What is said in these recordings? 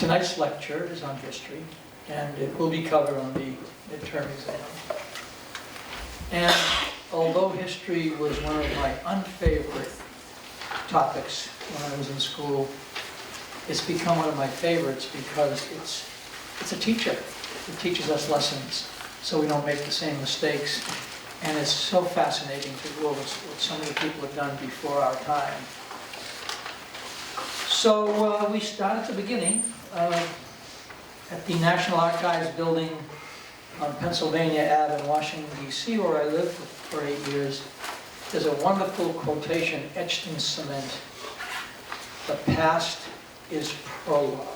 Tonight's lecture is on history, and it will be covered on the midterm exam. And although history was one of my unfavorite topics when I was in school, it's become one of my favorites because it's a teacher. It teaches us lessons so we don't make the same mistakes. And it's so fascinating to go over what so many people have done before our time. So we start at the beginning at the National Archives building on Pennsylvania Ave in Washington, D.C., where I lived for 8 years. There's a wonderful quotation etched in cement. The past is prologue.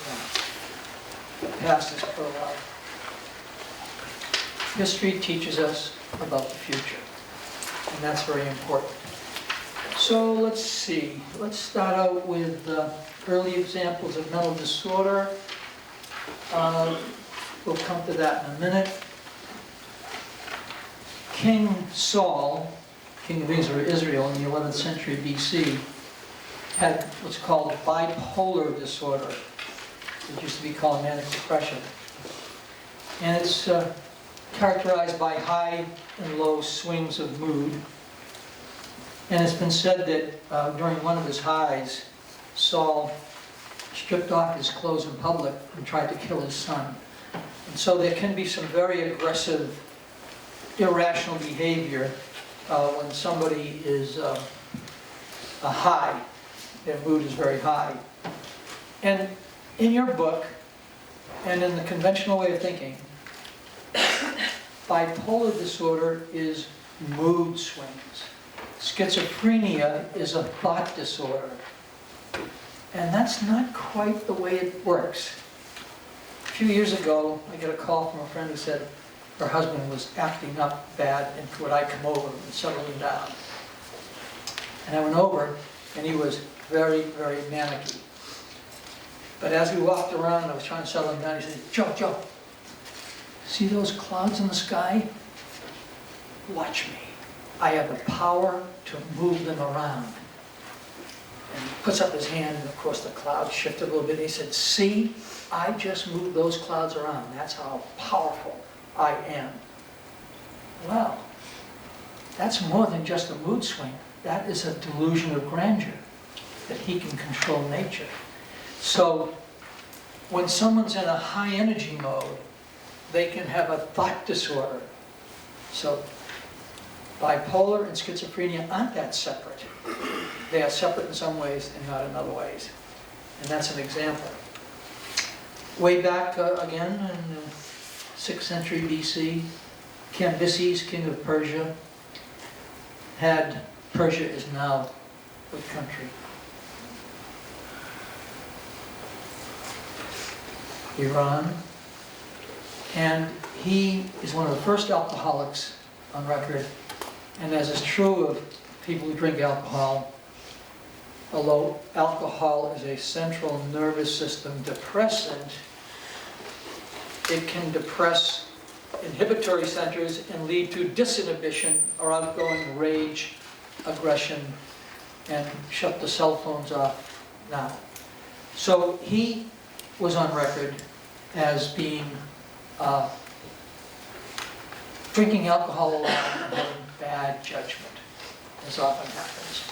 Yeah. The past is prologue. History teaches us about the future, and that's very important. So let's see. Let's start out with early examples of mental disorder. We'll come to that in a minute. King Saul, king of Israel in the 11th century BC, had what's called bipolar disorder. It used to be called manic depression. And it's characterized by high and low swings of mood. And it's been said that during one of his highs, Saul stripped off his clothes in public and tried to kill his son. And so there can be some very aggressive, irrational behavior when somebody is a high. Their mood is very high. And in your book, and in the conventional way of thinking, bipolar disorder is mood swings. Schizophrenia is a thought disorder. And that's not quite the way it works. A few years ago, I got a call from a friend who said her husband was acting up bad and would I come over and settle him down. And I went over, and he was very, very manic-y. But as we walked around, I was trying to settle him down, he said, Joe, see those clouds in the sky? Watch me. I have the power to move them around. And he puts up his hand, and of course the clouds shifted a little bit. He said, see, I just moved those clouds around. That's how powerful I am. Well, that's more than just a mood swing. That is a delusion of grandeur, that he can control nature. So when someone's in a high energy mode, they can have a thought disorder. So bipolar and schizophrenia aren't that separate. They are separate in some ways and not in other ways. And that's an example. Way back again in the 6th century BC, Cambyses, king of Persia, Persia is now what country? Iran. And he is one of the first alcoholics on record. And as is true of people who drink alcohol, although alcohol is a central nervous system depressant, it can depress inhibitory centers and lead to disinhibition or outgoing rage, aggression, and shut the cell phones off now. So he was on record as being drinking alcohol a lot and having bad judgment, as often happens.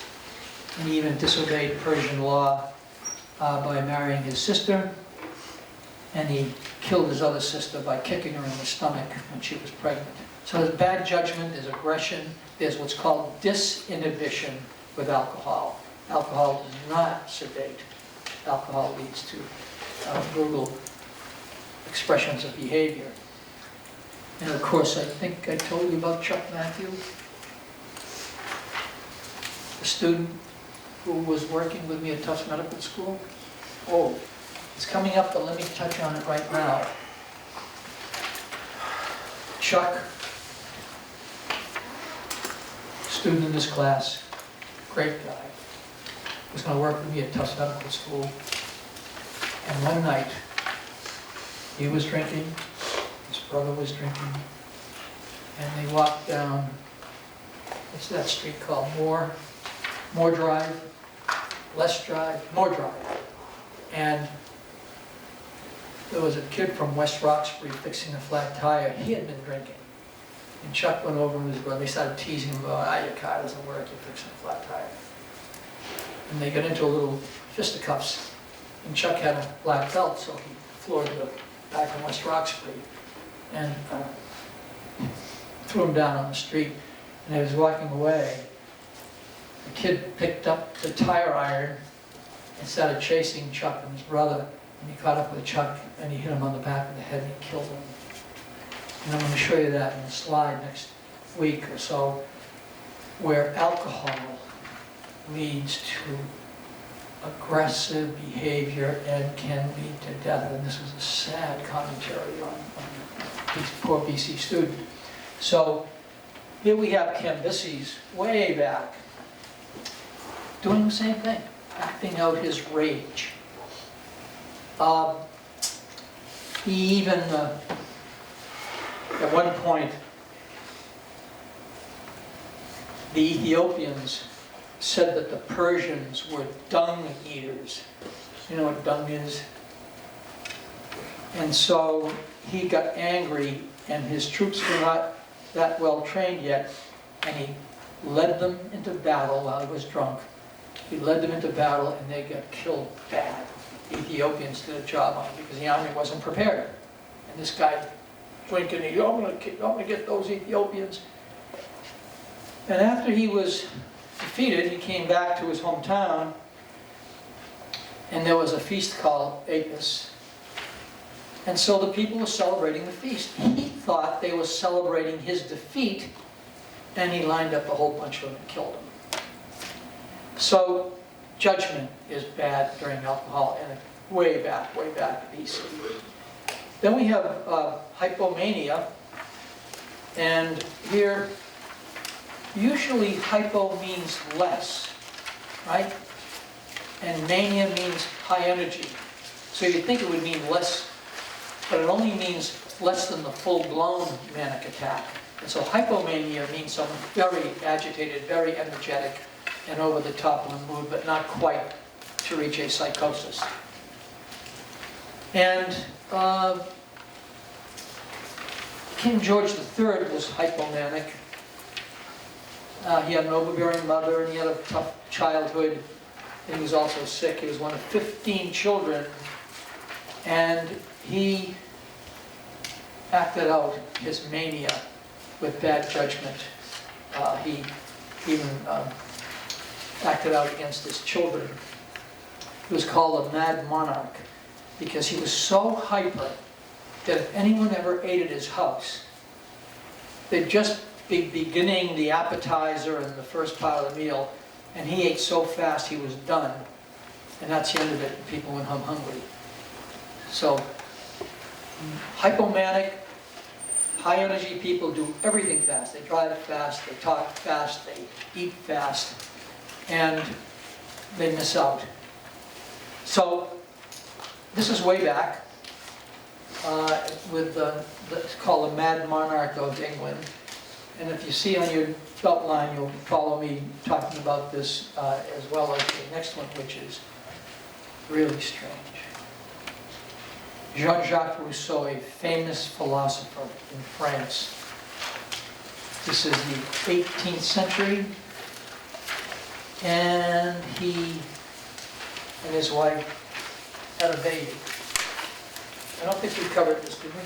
And he even disobeyed Persian law by marrying his sister, and he killed his other sister by kicking her in the stomach when she was pregnant. So there's bad judgment, there's aggression, there's what's called disinhibition with alcohol. Alcohol does not sedate. Alcohol leads to brutal expressions of behavior. And of course, I think I told you about Chuck Matthew, a student who was working with me at Tufts Medical School. Oh, it's coming up, but let me touch on it right now. Chuck, student in this class, great guy, was going to work with me at Tufts Medical School. And one night, he was drinking, his brother was drinking, and they walked down, what's that street called? Moore Drive, Less Drive, Moore Drive. And there was a kid from West Roxbury fixing a flat tire. He had been drinking. And Chuck went over and was going, they started teasing him about, your car doesn't work, you're fixing a flat tire. And they got into a little fisticuffs. And Chuck had a black belt, so he floored the guy from West Roxbury and threw him down on the street. And he was walking away. The kid picked up the tire iron and started chasing Chuck and his brother. And he caught up with Chuck and he hit him on the back of the head and he killed him. And I'm going to show you that in the slide next week or so, where alcohol leads to aggressive behavior and can lead to death. And this was a sad commentary on these poor BC student. So here we have Cambyses way back doing the same thing, acting out his rage. He even, at one point, the Ethiopians said that the Persians were dung eaters. You know what dung is? And so he got angry, and his troops were not that well trained yet, and he led them into battle while he was drunk. He led them into battle, and they got killed bad. The Ethiopians did a job on it because the army wasn't prepared. And this guy drinking, I'm going to get those Ethiopians. And after he was defeated, he came back to his hometown, and there was a feast called Apis. And so the people were celebrating the feast. He thought they were celebrating his defeat, and he lined up a whole bunch of them and killed them. So judgment is bad during alcohol, and way back BC. Then we have hypomania, and here, usually hypo means less, right? And mania means high energy. So you'd think it would mean less, but it only means less than the full-blown manic attack. And so hypomania means someone very agitated, very energetic, and over the top on the mood, but not quite to reach a psychosis. And King George III was hypomanic. He had an overbearing mother, and he had a tough childhood, and he was also sick. He was one of 15 children, and he acted out his mania with bad judgment. He even acted out against his children. He was called a mad monarch because he was so hyper that if anyone ever ate at his house, they'd just be beginning the appetizer and the first part of the meal, and he ate so fast he was done, and that's the end of it, and people went home hungry. So, hypomanic, high energy people do everything fast. They drive fast, they talk fast, they eat fast, and they miss out. So, this is way back with it's called the Mad Monarch of England. And if you see on your belt line, you'll follow me talking about this as well as the next one, which is really strange. Jean-Jacques Rousseau, a famous philosopher in France. This is the 18th century, and he and his wife had a baby. I don't think we covered this, did we?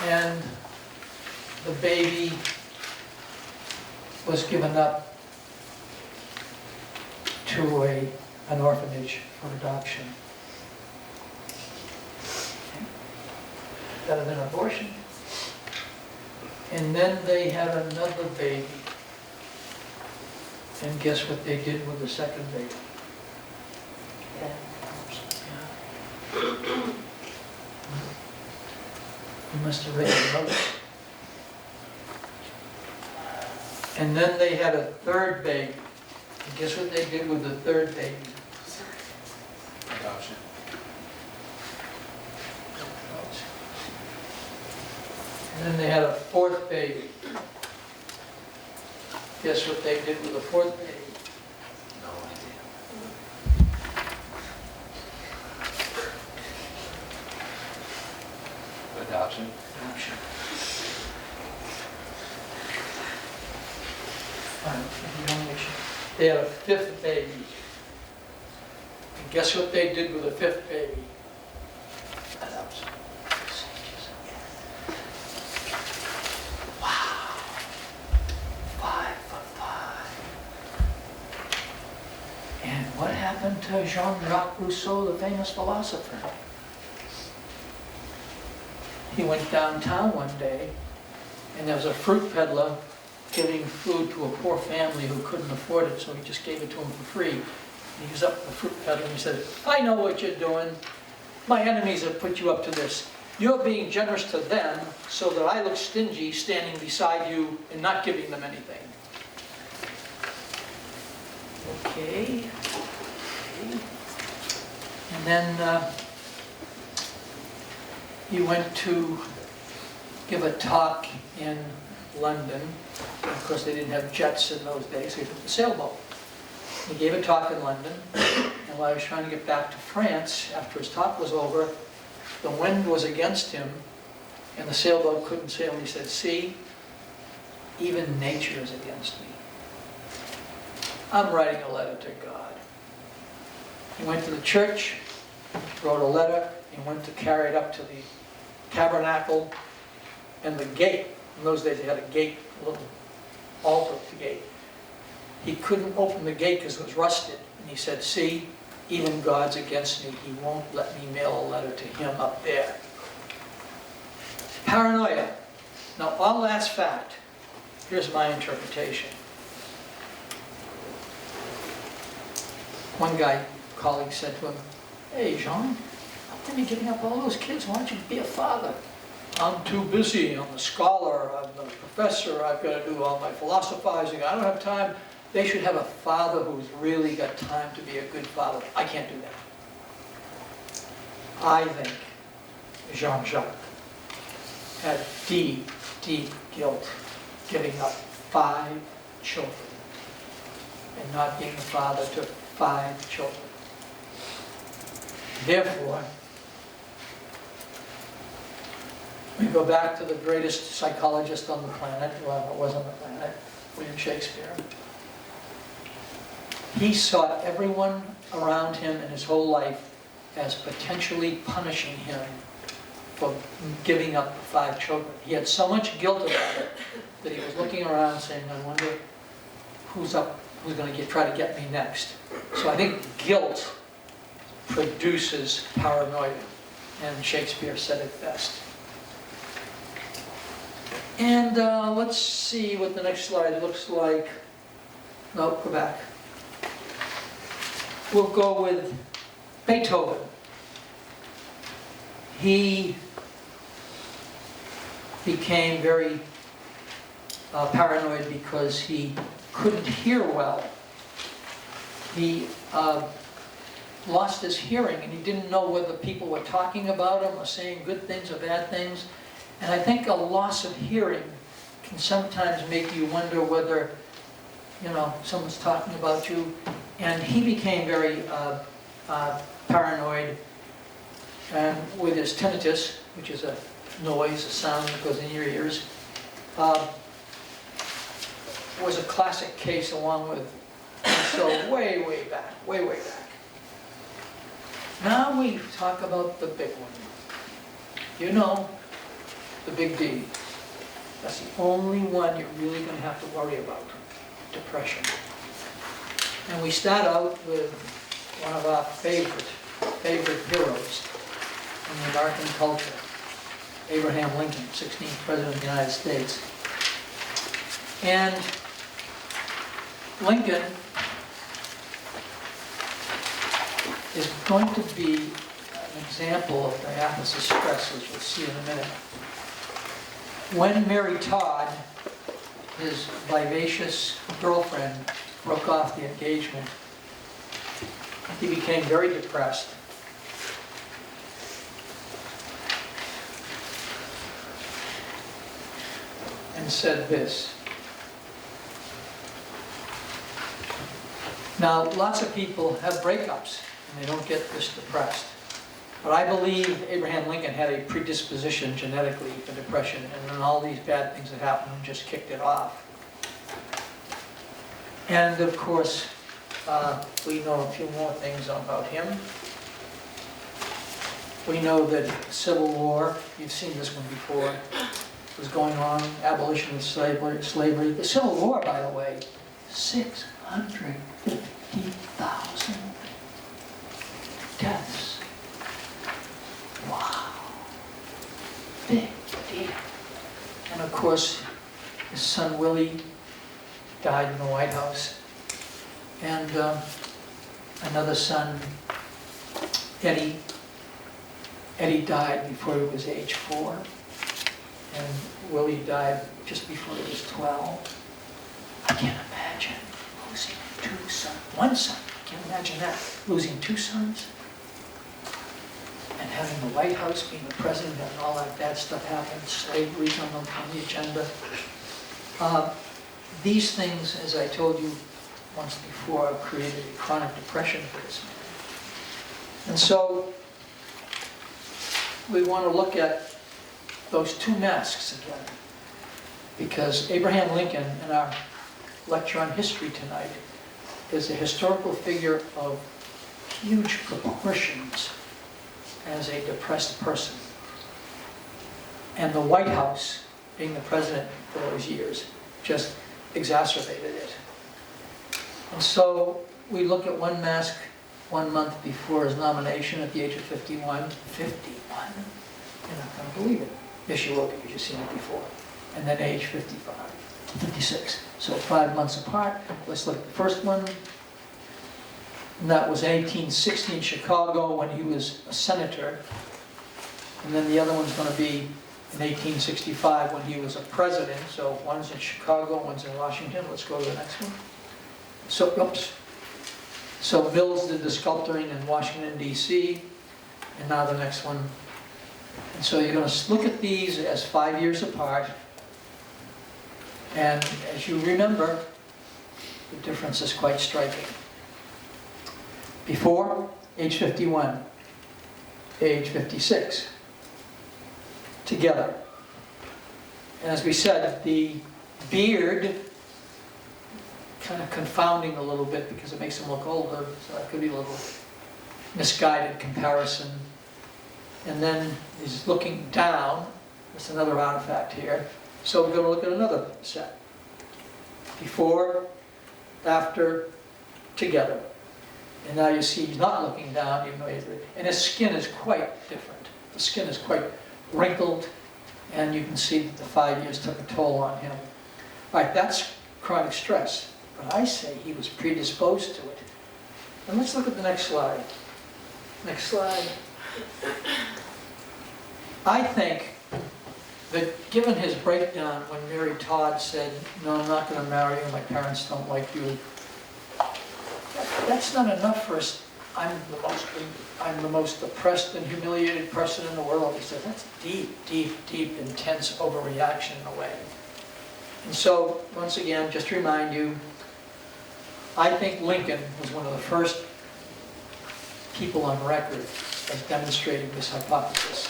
And the baby was given up to an orphanage for adoption. That had been abortion. And then they had another baby. And guess what they did with the second baby? You must have read the notes. And then they had a third baby. And guess what they did with the third baby? Adoption. And then they had a fourth baby. Guess what they did with the fourth baby? No idea. want to make sure. They had a fifth baby. And guess what they did with the fifth baby? That was wow. 5'5". And what happened to Jean-Jacques Rousseau, the famous philosopher? He went downtown one day, and there was a fruit peddler giving food to a poor family who couldn't afford it, so he just gave it to him for free. And he was up to the fruit peddler and he said, "I know what you're doing. My enemies have put you up to this. You're being generous to them so that I look stingy standing beside you and not giving them anything." Okay. And then he went to give a talk in London. Of course, they didn't have jets in those days, so he took the sailboat. He gave a talk in London, and while he was trying to get back to France, after his talk was over, the wind was against him, and the sailboat couldn't sail. He said, "See, even nature is against me. I'm writing a letter to God." He went to the church, wrote a letter, and went to carry it up to the tabernacle and the gate. In those days they had a gate, a little altar at the gate. He couldn't open the gate because it was rusted. And he said, "See, even God's against me. He won't let me mail a letter to him up there." Paranoia. Now, on last fact, here's my interpretation. One colleague said to him, "Hey, Jean, how come you giving up all those kids? Why don't you be a father?" "I'm too busy. I'm a scholar. I'm a professor. I've got to do all my philosophizing. I don't have time." They should have a father who's really got time to be a good father. I can't do that. I think Jean-Jacques had deep, deep guilt giving up 5 children and not being a father to 5 children. Therefore, we go back to the greatest psychologist on the planet, whoever was on the planet, William Shakespeare. He saw everyone around him in his whole life as potentially punishing him for giving up 5 children. He had so much guilt about it that he was looking around saying, "I wonder who's going to try to get me next." So I think guilt produces paranoia, and Shakespeare said it best. And let's see what the next slide looks like. No, go back. We'll go with Beethoven. He became very paranoid because he couldn't hear well. He lost his hearing, and he didn't know whether people were talking about him or saying good things or bad things. And I think a loss of hearing can sometimes make you wonder whether, someone's talking about you. And he became very paranoid, and with his tinnitus, which is a noise, a sound that goes in your ears, was a classic case along with, so way, way back. Now we talk about the big one. The big D. That's the only one you're really going to have to worry about, depression. And we start out with one of our favorite heroes in the American culture, Abraham Lincoln, 16th President of the United States. And Lincoln is going to be an example of diathesis stress, as you'll see in a minute. When Mary Todd, his vivacious girlfriend, broke off the engagement, he became very depressed. And said this. Now, lots of people have breakups and they don't get this depressed. But I believe Abraham Lincoln had a predisposition genetically for depression, and then all these bad things that happened just kicked it off. And of course, we know a few more things about him. We know that the Civil War, you've seen this one before, was going on, abolition of slavery. The Civil War, by the way, 650,000 deaths. Wow. Big deal. And of course, his son Willie died in the White House. And another son, Eddie died before he was age 4. And Willie died just before he was 12. I can't imagine losing 2 sons. 1 son, I can't imagine that. Losing 2 sons. And having the White House, being the president, and all that bad stuff happen. Slavery's on the agenda. These things, as I told you once before, created a chronic depression for this man. And so, we want to look at those 2 masks again. Because Abraham Lincoln, in our lecture on history tonight, is a historical figure of huge proportions as a depressed person. And the White House, being the president for those years, just exacerbated it. And so we look at one mask 1 month before his nomination at the age of 51. 51? You're not going to believe it. Yes, you will, because you've seen it before. And then age 55, 56. So 5 months apart. Let's look at the first one. And that was 1860 in Chicago when he was a senator. And then the other one's going to be in 1865 when he was a president. So one's in Chicago, one's in Washington. Let's go to the next one. So, oops. So Mills did the sculpturing in Washington, D.C. And now the next one. And so you're going to look at these as 5 years apart. And as you remember, the difference is quite striking. Before, age 51. Age 56. Together. And as we said, the beard kind of confounding a little bit because it makes him look older, so that could be a little misguided comparison. And then he's looking down. That's another artifact here. So we're going to look at another set. Before, after, together. And now you see he's not looking down, even though and his skin is quite different. The skin is quite wrinkled, and you can see that the 5 years took a toll on him. All right, that's chronic stress. But I say he was predisposed to it. And let's look at the next slide. Next slide. I think that given his breakdown when Mary Todd said, "No, I'm not going to marry you, my parents don't like you," that's not enough for us. I'm the most oppressed and humiliated person in the world. He said, that's deep, deep, deep, intense overreaction in a way. And so, once again, just to remind you, I think Lincoln was one of the first people on record as demonstrating this hypothesis.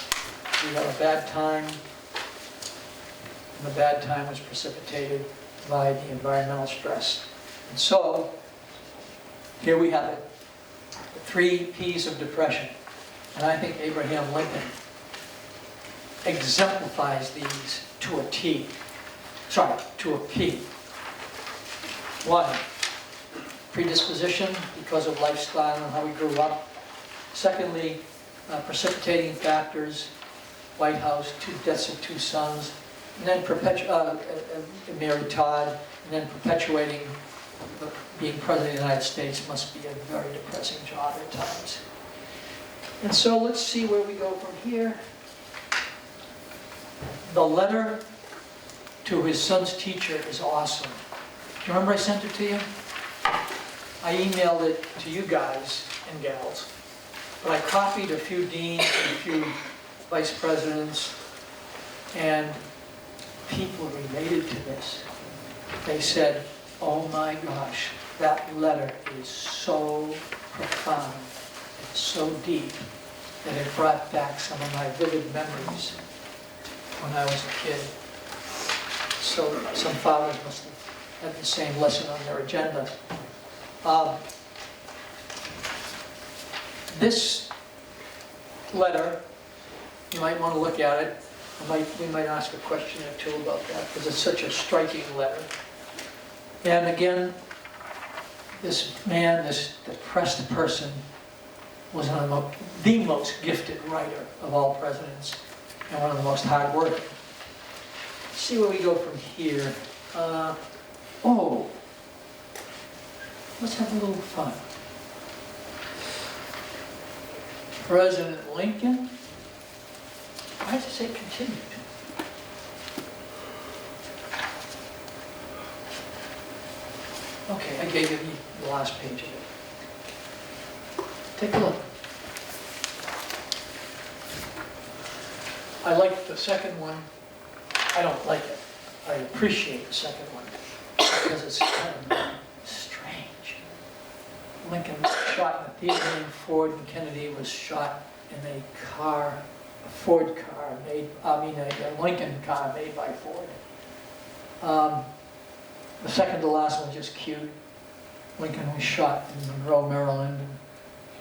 We had a bad time, and the bad time was precipitated by the environmental stress. And so, here we have it. The 3 P's of depression. And I think Abraham Lincoln exemplifies these to a T. Sorry, to a P. 1, predisposition because of lifestyle and how we grew up. Secondly, precipitating factors, White House, 2 deaths of 2 sons, and then Mary Todd, and then perpetuating being president of the United States must be a very depressing job at times. And so let's see where we go from here. The letter to his son's teacher is awesome. Do you remember I sent it to you? I emailed it to you guys and gals, but I copied a few deans and a few vice presidents, and people related to this. They said, "Oh my gosh, that letter is so profound, it's so deep, that it brought back some of my vivid memories when I was a kid." So some fathers must have had the same lesson on their agenda. This letter, you might want to look at it. We might ask a question or two about that because it's such a striking letter. And again, this man, this depressed person, was the most gifted writer of all presidents and one of the most hard-working. Let's see where we go from here. Let's have a little fun. President Lincoln. Why does it say continued? Okay, I gave you the last page of it. Take a look. I like the second one. I don't like it. I appreciate the second one because it's kind of strange. Lincoln was shot in a theater named Ford, and Kennedy was shot in a car, a Ford car a Lincoln car made by Ford. The second to last one is just cute. Lincoln was shot in Monroe, Maryland, and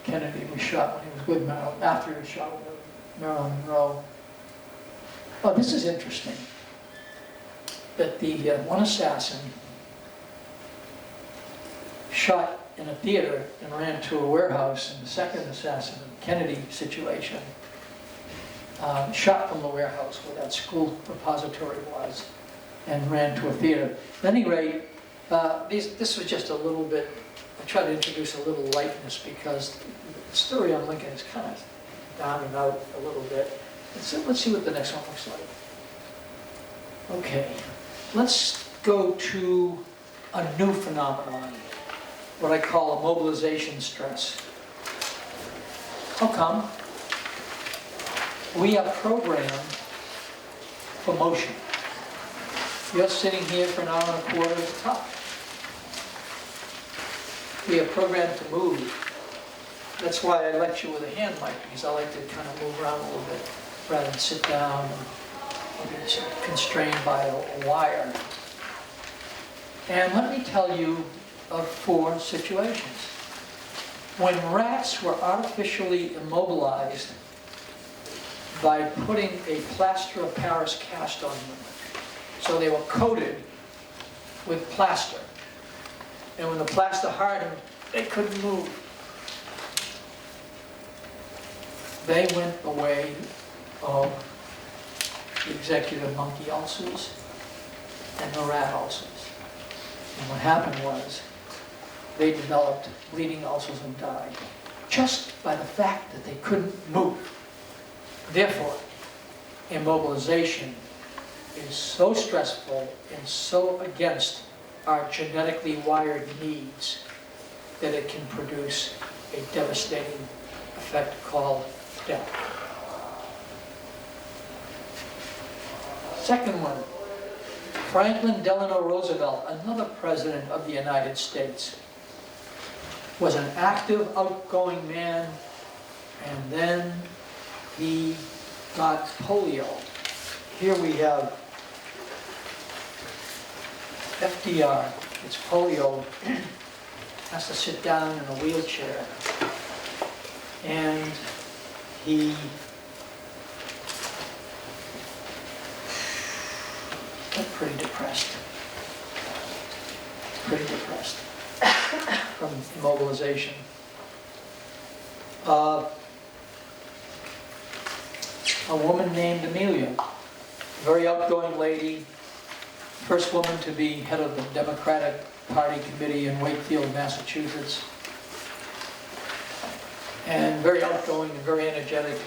Kennedy was shot when he was with Maryland, after he was shot with Maryland Monroe. Oh, this is interesting. That the one assassin shot in a theater and ran to a warehouse, and the second assassin in the Kennedy situation shot from the warehouse where that school repository was and ran to a theater. At any rate, this was just a little bit, I tried to introduce a little lightness because the story on Lincoln is kind of down and out a little bit. Let's see what the next one looks like. Okay, let's go to a new phenomenon, what I call a mobilization stress. How come? We are programmed for motion. You're sitting here for an hour and a quarter, it's tough. We are programmed to move. That's why I lecture with a hand mic, because I like to kind of move around a little bit rather than sit down and be constrained by a wire. And let me tell you of 4 situations. When rats were artificially immobilized by putting a plaster of Paris cast on them. So they were coated with plaster. And when the plaster hardened, they couldn't move. They went the way of the executive monkey ulcers and the rat ulcers. And what happened was, they developed bleeding ulcers and died, just by the fact that they couldn't move. Therefore, immobilization is so stressful and so against our genetically wired needs that it can produce a devastating effect called death. Second one, Franklin Delano Roosevelt, another president of the United States, was an active, outgoing man, and then he got polio. Here we have FDR, it's polio, has to sit down in a wheelchair, and he got pretty depressed from immobilization. A woman named Amelia, a very outgoing lady, first woman to be head of the Democratic Party committee in Wakefield, Massachusetts, and very outgoing and very energetic,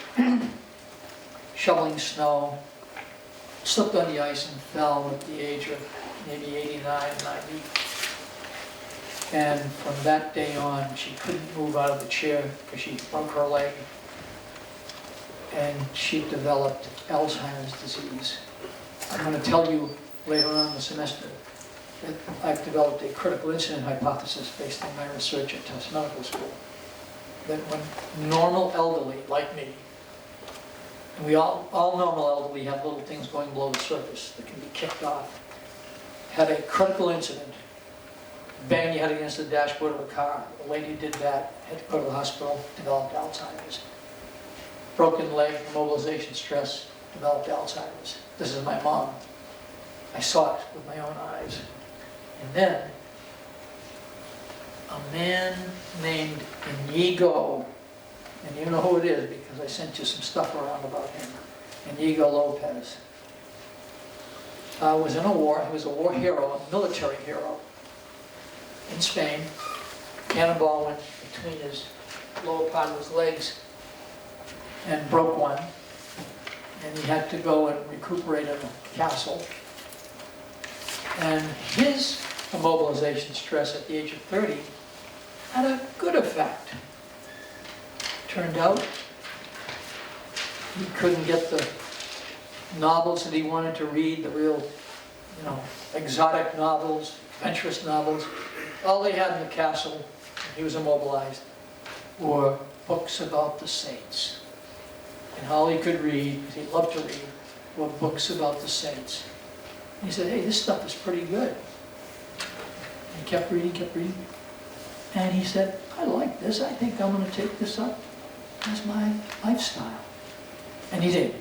shoveling snow, slipped on the ice and fell at the age of maybe 89, 90. And from that day on, she couldn't move out of the chair because she broke her leg. And she developed Alzheimer's disease. I'm going to tell you later on in the semester that I've developed a critical incident hypothesis based on my research at Tufts Medical School. That when normal elderly, like me, and we all normal elderly have little things going below the surface that can be kicked off. had a critical incident, banged your head against the dashboard of a car. The lady who did that had to go to the hospital, developed Alzheimer's. Broken leg, mobilization stress, developed Alzheimer's. This is my mom. I saw it with my own eyes. And then, a man named Inigo, and you know who it is because I sent you some stuff around about him, Inigo Lopez, was in a war. He was a war hero, a military hero in Spain. Cannonball went between his lower part of his legs and broke one, and he had to go and recuperate in a castle. And his immobilization stress at the age of 30 had a good effect. Turned out he couldn't get the novels that he wanted to read, the real, exotic novels, adventurous novels. All they had in the castle, when he was immobilized, were books about the saints. And all he could read, because he loved to read, were books about the saints. And he said, hey, this stuff is pretty good. And he kept reading. And he said, I like this. I think I'm going to take this up as my lifestyle. And he did.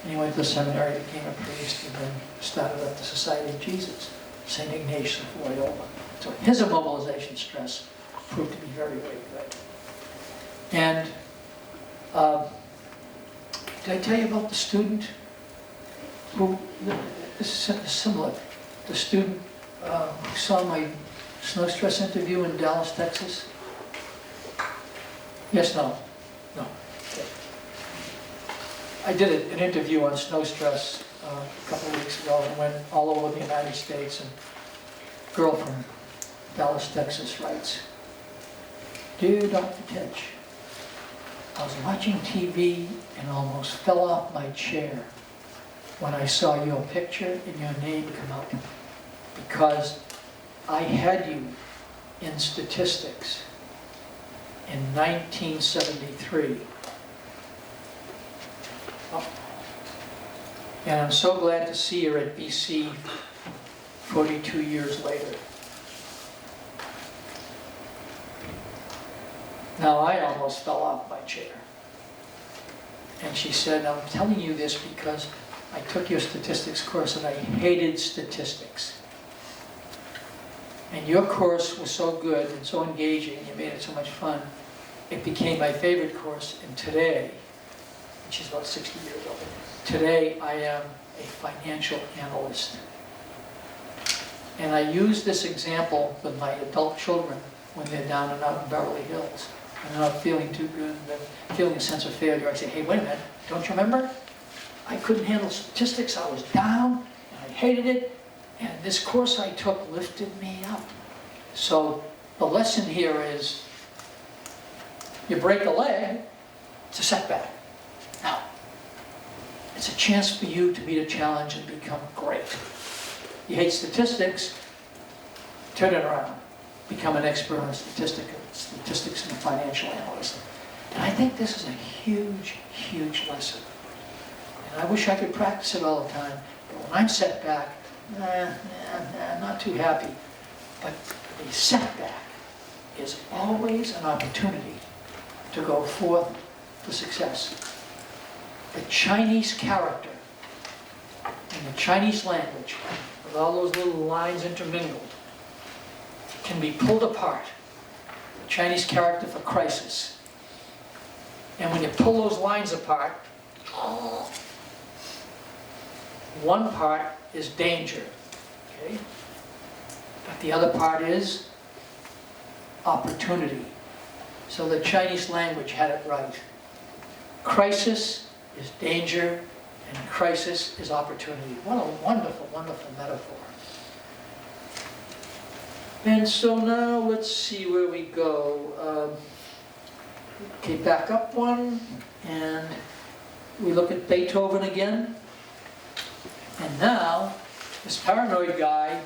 And he went to the seminary, became a priest, and then started up the Society of Jesus, St. Ignatius of Loyola. So his immobilization stress proved to be very, very good. And did I tell you about the student who, this is similar, the student who saw my snow stress interview in Dallas, Texas? Yes, no? No. Okay. I did an interview on snow stress a couple of weeks ago and went all over the United States, and a girl from Dallas, Texas writes, Dear Dr. Titch, I was watching TV and almost fell off my chair when I saw your picture and your name come up, because I had you in statistics in 1973. And I'm so glad to see her at BC 42 years later. Now, I almost fell off my chair. And she said, I'm telling you this because I took your statistics course and I hated statistics. And your course was so good and so engaging, and you made it so much fun, it became my favorite course. And today, and she's about 60 years old, today I am a financial analyst. And I use this example with my adult children when they're down and out in Beverly Hills. And they're not feeling too good, and they're feeling a sense of failure. I say, hey, wait a minute, don't you remember? I couldn't handle statistics, I was down, and I hated it, and this course I took lifted me up. So the lesson here is, you break a leg, it's a setback. Now, it's a chance for you to meet a challenge and become great. You hate statistics, turn it around. Become an expert on statistics and a financial analyst. And I think this is a huge, huge lesson. And I wish I could practice it all the time, but when I'm set back, I'm not too happy. But a setback is always an opportunity to go forth to success. The Chinese character in the Chinese language, with all those little lines intermingled, can be pulled apart. The Chinese character for crisis. And when you pull those lines apart, one part is danger, okay? But the other part is opportunity. So the Chinese language had it right. Crisis is danger, and crisis is opportunity. What a wonderful, wonderful metaphor. And so now let's see where we go. Okay, back up one, and we look at Beethoven again. And now, this paranoid guy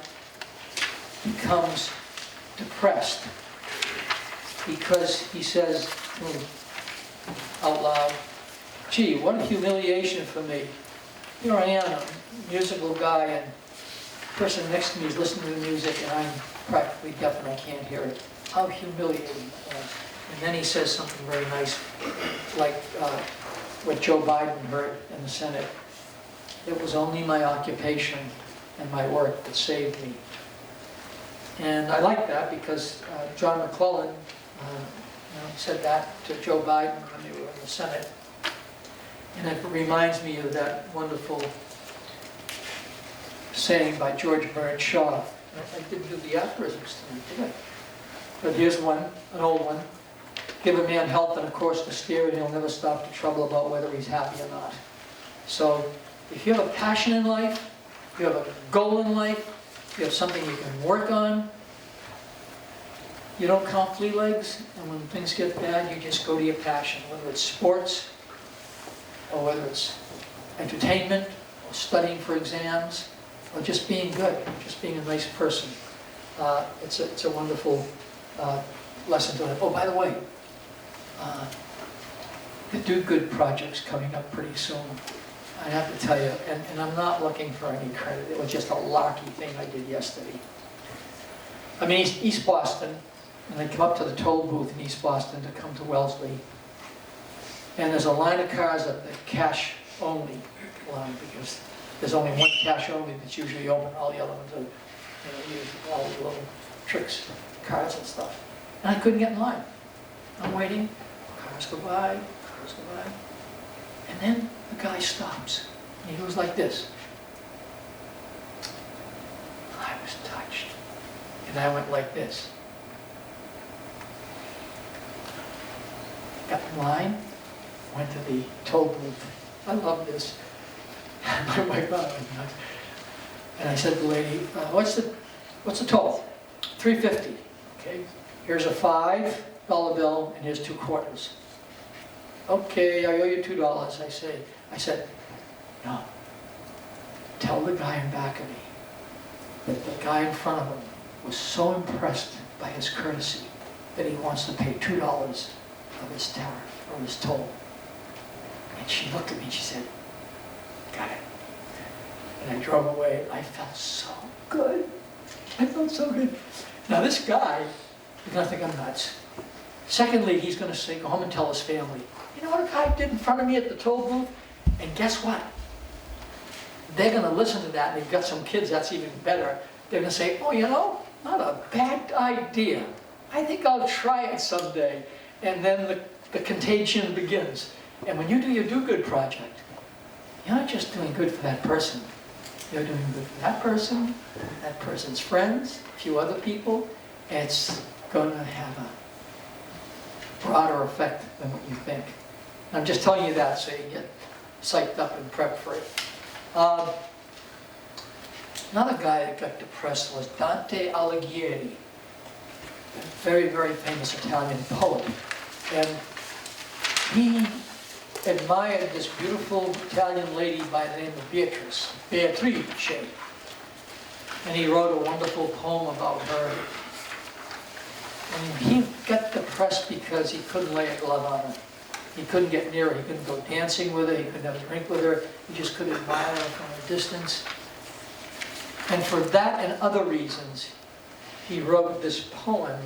becomes depressed because he says out loud, gee, what a humiliation for me. Here I am, a musical guy, and person next to me is listening to the music and I'm practically deaf and I can't hear it. How humiliating it was. And then he says something very nice, like what Joe Biden heard in the Senate. It was only my occupation and my work that saved me. And I like that because John McClellan said that to Joe Biden when they were in the Senate. And it reminds me of that wonderful saying by George Bernard Shaw. I didn't do the aphorisms tonight, did I? But here's one, an old one. Give a man health and a course to steer, and he'll never stop to trouble about whether he's happy or not. So if you have a passion in life, if you have a goal in life, if you have something you can work on, you don't count flea legs, and when things get bad, you just go to your passion, whether it's sports, or whether it's entertainment, or studying for exams, or just being good, just being a nice person. It's a wonderful lesson to learn. Oh, by the way, the Do Good project's coming up pretty soon. I have to tell you, and I'm not looking for any credit. It was just a larky thing I did yesterday. I'm in East Boston, and I come up to the toll booth in East Boston to come to Wellesley. And there's a line of cars at the cash only line because there's only one cash only that's usually open. All the other ones are, use all the little tricks, cards and stuff. And I couldn't get in line. I'm waiting, cars go by, and then the guy stops. And he goes like this. I was touched. And I went like this. Got in line, went to the toll booth. I love this. My wife thought I was nuts. And I said to the lady, what's the toll? $3.50. Okay. Here's a $5 bill and here's 2 quarters. Okay, I owe you $2. I said, no. Tell the guy in back of me that the guy in front of him was so impressed by his courtesy that he wants to pay $2 of his tariff or his toll. And she looked at me and she said, got it. And I drove away. I felt so good. I felt so good. Now this guy, you're going to think I'm nuts. Secondly, he's going to say, go home and tell his family, you know what a guy did in front of me at the toll booth? And guess what? They're going to listen to that, and they've got some kids, that's even better. They're going to say, oh, not a bad idea. I think I'll try it someday. And then the contagion begins. And when you do your do-good project, you're not just doing good for that person. You're doing good for that person's friends, a few other people. It's going to have a broader effect than what you think. I'm just telling you that so you get psyched up and prepped for it. Another guy that got depressed was Dante Alighieri, a very, very famous Italian poet. And he admired this beautiful Italian lady by the name of Beatrice. And he wrote a wonderful poem about her. And he got depressed because he couldn't lay a glove on her. He couldn't get near her. He couldn't go dancing with her. He couldn't have a drink with her. He just could admire her from a distance. And for that and other reasons, he wrote this poem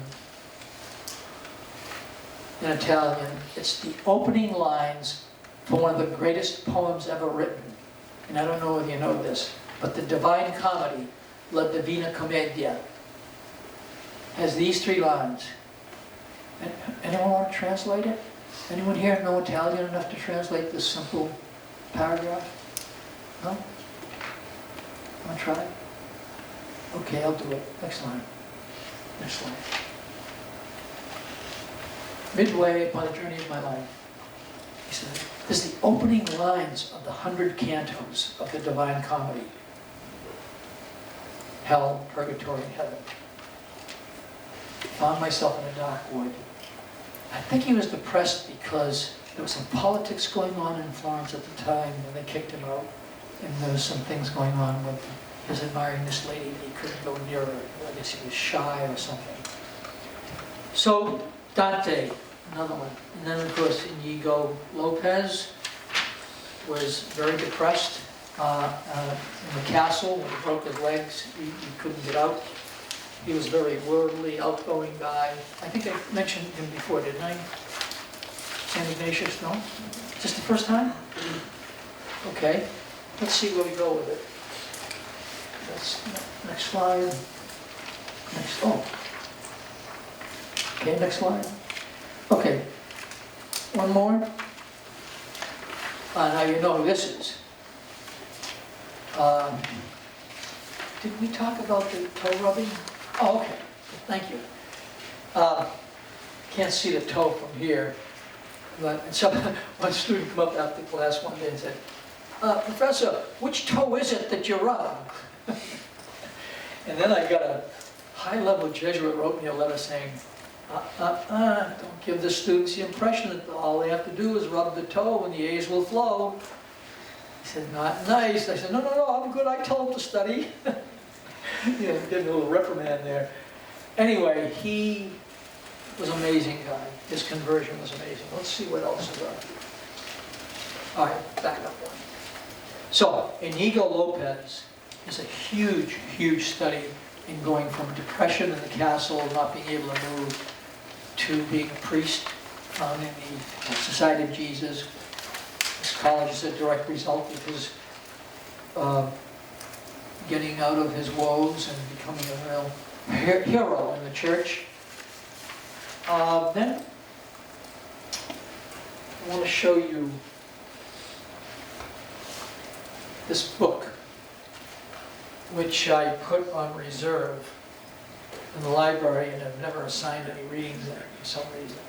in Italian. It's the opening lines for one of the greatest poems ever written. And I don't know whether you know this, but the Divine Comedy, La Divina Commedia, has these 3 lines. Anyone want to translate it? Anyone here know Italian enough to translate this simple paragraph? No? Want to try? Okay, I'll do it. Next line. Next line. Midway upon the journey of my life, he said, this is the opening lines of the 100 cantos of the Divine Comedy. Hell, purgatory, and heaven. Found myself in a dark wood. I think he was depressed because there was some politics going on in Florence at the time, and they kicked him out. And there was some things going on with his admiring this lady that he couldn't go near her. I guess he was shy or something. So, Dante, another one. And then, of course, Inigo Lopez was very depressed. in the castle. When he broke his legs, he couldn't get out. He was a very worldly, outgoing guy. I think I mentioned him before, didn't I? St. Ignatius, no? Just the first time? Okay, let's see where we go with it. Next slide. Okay, next slide. Okay, one more. Now you know who this is. Did we talk about the toe rubbing? Oh, okay, thank you. Can't see the toe from here, but one student came up after class one day and said, Professor, which toe is it that you rub? And then I got a high-level Jesuit wrote me a letter saying, don't give the students the impression that all they have to do is rub the toe and the A's will flow. He said, not nice. I said, no, I'm good. I tell them to study. Getting a little reprimand there. Anyway, he was an amazing guy. His conversion was amazing. Let's see what else is up. All right, back up one. So, Inigo Lopez is a huge, huge study in going from depression in the castle, not being able to move, to being a priest in the Society of Jesus. This college is a direct result of his getting out of his woes and becoming a real hero in the church. Then I want to show you this book, which I put on reserve in the library, and I've never assigned any readings there for some reason.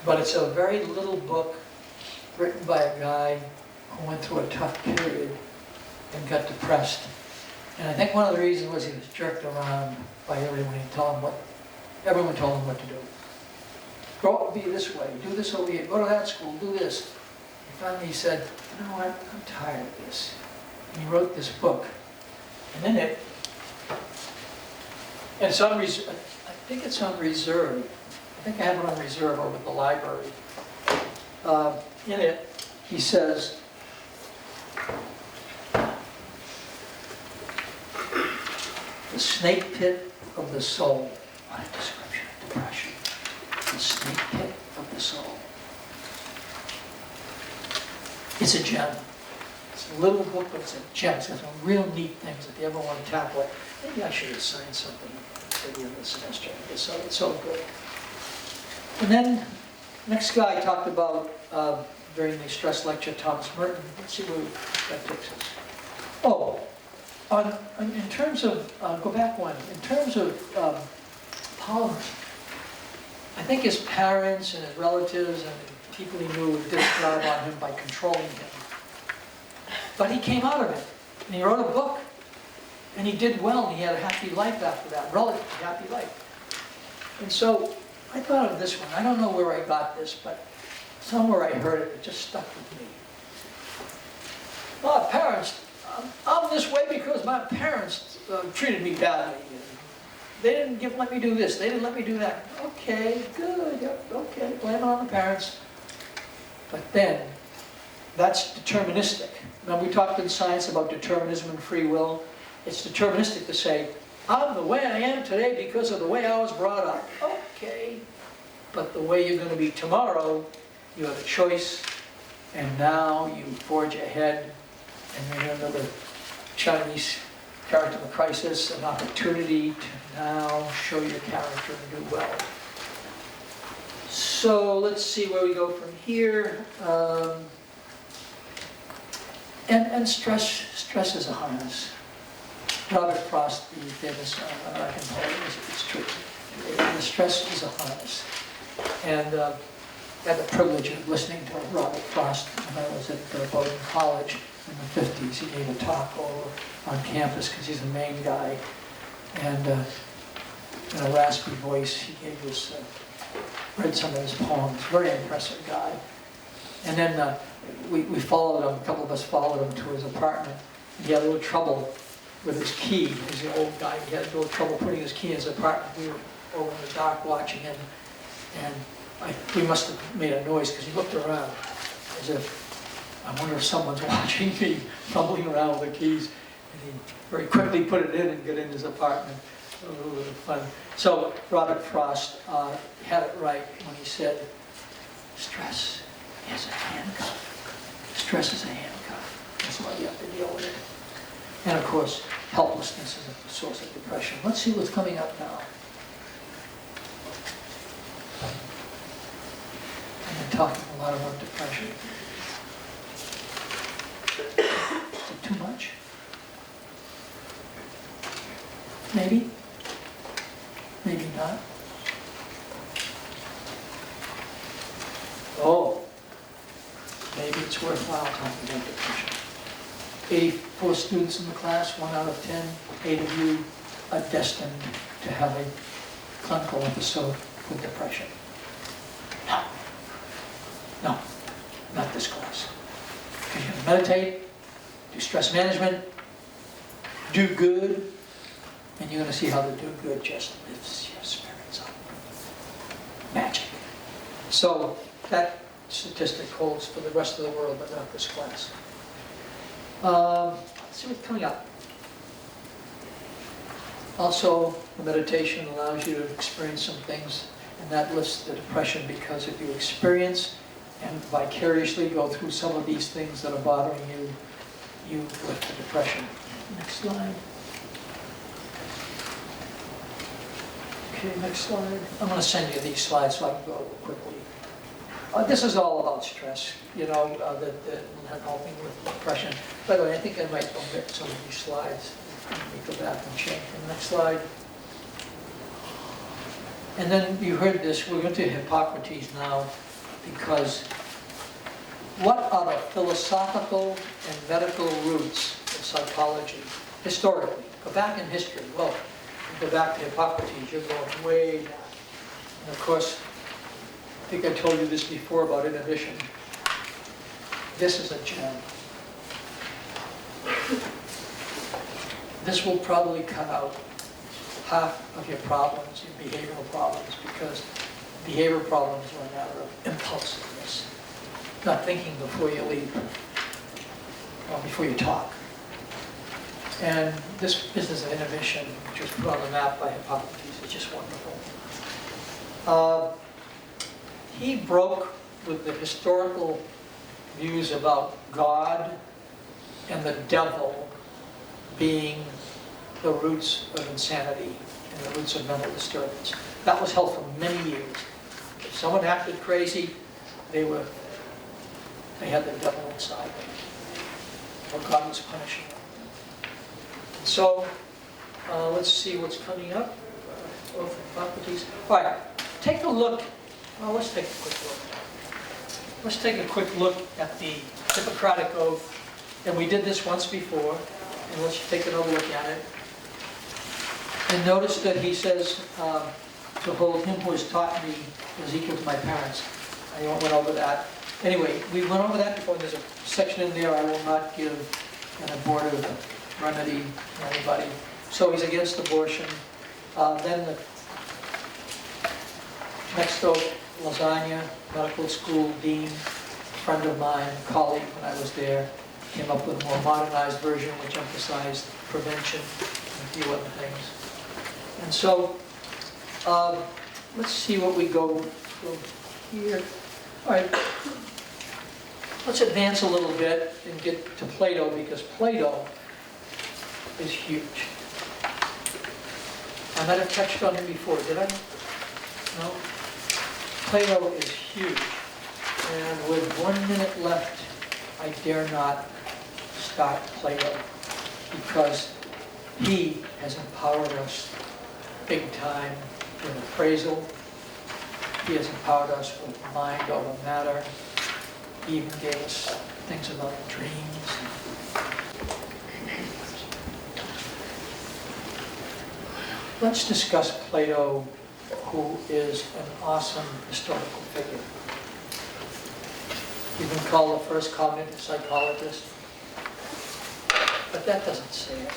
But it's a very little book written by a guy who went through a tough period and got depressed. And I think one of the reasons was he was jerked around by everyone. Everyone told him what to do. Go up, be this way, do this over here, go to that school, do this. And finally he said, you know what, I'm tired of this. And he wrote this book. And in it, and it's on reserve, I think it's on reserve. I think I have it on reserve over at the library. In it, he says, the snake pit of the soul. What a description of depression. The snake pit of the soul. It's a gem. It's a little book, but it's a gem. It's got some real neat things if you ever want to tackle it. Maybe I should assign something at the end of the semester. It's so good. And then, next guy I talked about during the stress lecture, Thomas Merton. Let's see where that takes us. Oh, in terms of, go back one, in terms of Palmer, I think his parents and his relatives and the people he knew did a job on him by controlling him. But he came out of it, and he wrote a book, and he did well, and he had a happy life after that, relatively happy life. And so, I thought of this one. I don't know where I got this, but somewhere I heard it, it just stuck with me. Oh, parents, I'm this way because my parents treated me badly. They didn't let me do this, they didn't let me do that. Okay, good, yep, okay, blame it on the parents. But then, that's deterministic. Now we talked in science about determinism and free will. It's deterministic to say, I'm the way I am today because of the way I was brought up. Okay, but the way you're going to be tomorrow, you have a choice, and now you forge ahead, and you're under the Chinese character of a crisis, an opportunity to now show your character and do well. So let's see where we go from here. And stress is a harness. Robert Frost, the famous American poet, it's true. The stress is a harness. And I had the privilege of listening to Robert Frost when I was at Bowdoin College in the 50s. He gave a talk over on campus because he's the main guy. And in a raspy voice, he gave us, read some of his poems. Very impressive guy. And then we followed him, a couple of us followed him to his apartment. He had a little trouble with his key. He was the old guy. He had a little trouble putting his key in his apartment. We were over in the dark watching him. And we must have made a noise because he looked around as if I wonder if someone's watching me fumbling around with the keys. And he very quickly put it in and got in his apartment. A little bit of fun. So Robert Frost had it right when he said, stress is a handcuff. Stress is a handcuff. That's why you have to deal with it. And of course, helplessness is a source of depression. Let's see what's coming up now. I've been talking a lot about depression. Is it too much? Maybe? Maybe not. Oh, maybe it's worthwhile talking about depression. 84 students in the class, 1 out of 10, 8 of you are destined to have a clinical episode with depression. No, not this class. Because you're going to meditate, do stress management, do good, and you're going to see how the do good just lifts your spirits up. Magic. So that statistic holds for the rest of the world, but not this class. Let's see what's coming up. Also, the meditation allows you to experience some things, and that lifts the depression, because if you experience and vicariously go through some of these things that are bothering you, you lift the depression. Next slide. Okay, next slide. I'm going to send you these slides so I can go quickly. This is all about stress, you know, that will help me with depression. By the way, I think I might omit some of these slides. Let me go back and change the next slide. And then you heard this, we're going to Hippocrates now, because what are the philosophical and medical roots of psychology historically? Go back in history. Well, you go back to Hippocrates, you're going way back. And of course, I think I told you this before about inhibition. This is a gem. This will probably cut out half of your problems, your behavioral problems, because behavioral problems are a matter of impulsiveness, not thinking before you leave, or before you talk. And this business of inhibition, which was put on the map by Hippocrates, is just wonderful. He broke with the historical views about God and the devil being the roots of insanity and the roots of mental disturbance. That was held for many years. If someone acted crazy, they had the devil inside them, or God was punishing them. So, let's see what's coming up. Hippocrates. All right, take a look. Well, let's take a quick look. Let's take a quick look at the Hippocratic Oath. And we did this once before. And let's take another look at it. And notice that he says, to hold him who has taught me is equal to my parents. I went over that. Anyway, we went over that before. There's a section in there I will not give an abortive remedy to anybody. So he's against abortion. Then the next oath, Lasagna, medical school dean, friend of mine, colleague when I was there, came up with a more modernized version which emphasized prevention and a few other things. And so, let's see what we go from here. All right, let's advance a little bit and get to Plato, because Plato is huge. I might have touched on him before, did I? No? Plato is huge. And with 1 minute left, I dare not start Plato, because he has empowered us big time with appraisal. He has empowered us with mind over matter. He even gave us things about dreams. Let's discuss Plato, who is an awesome historical figure. He's been called the first cognitive psychologist, but that doesn't say it.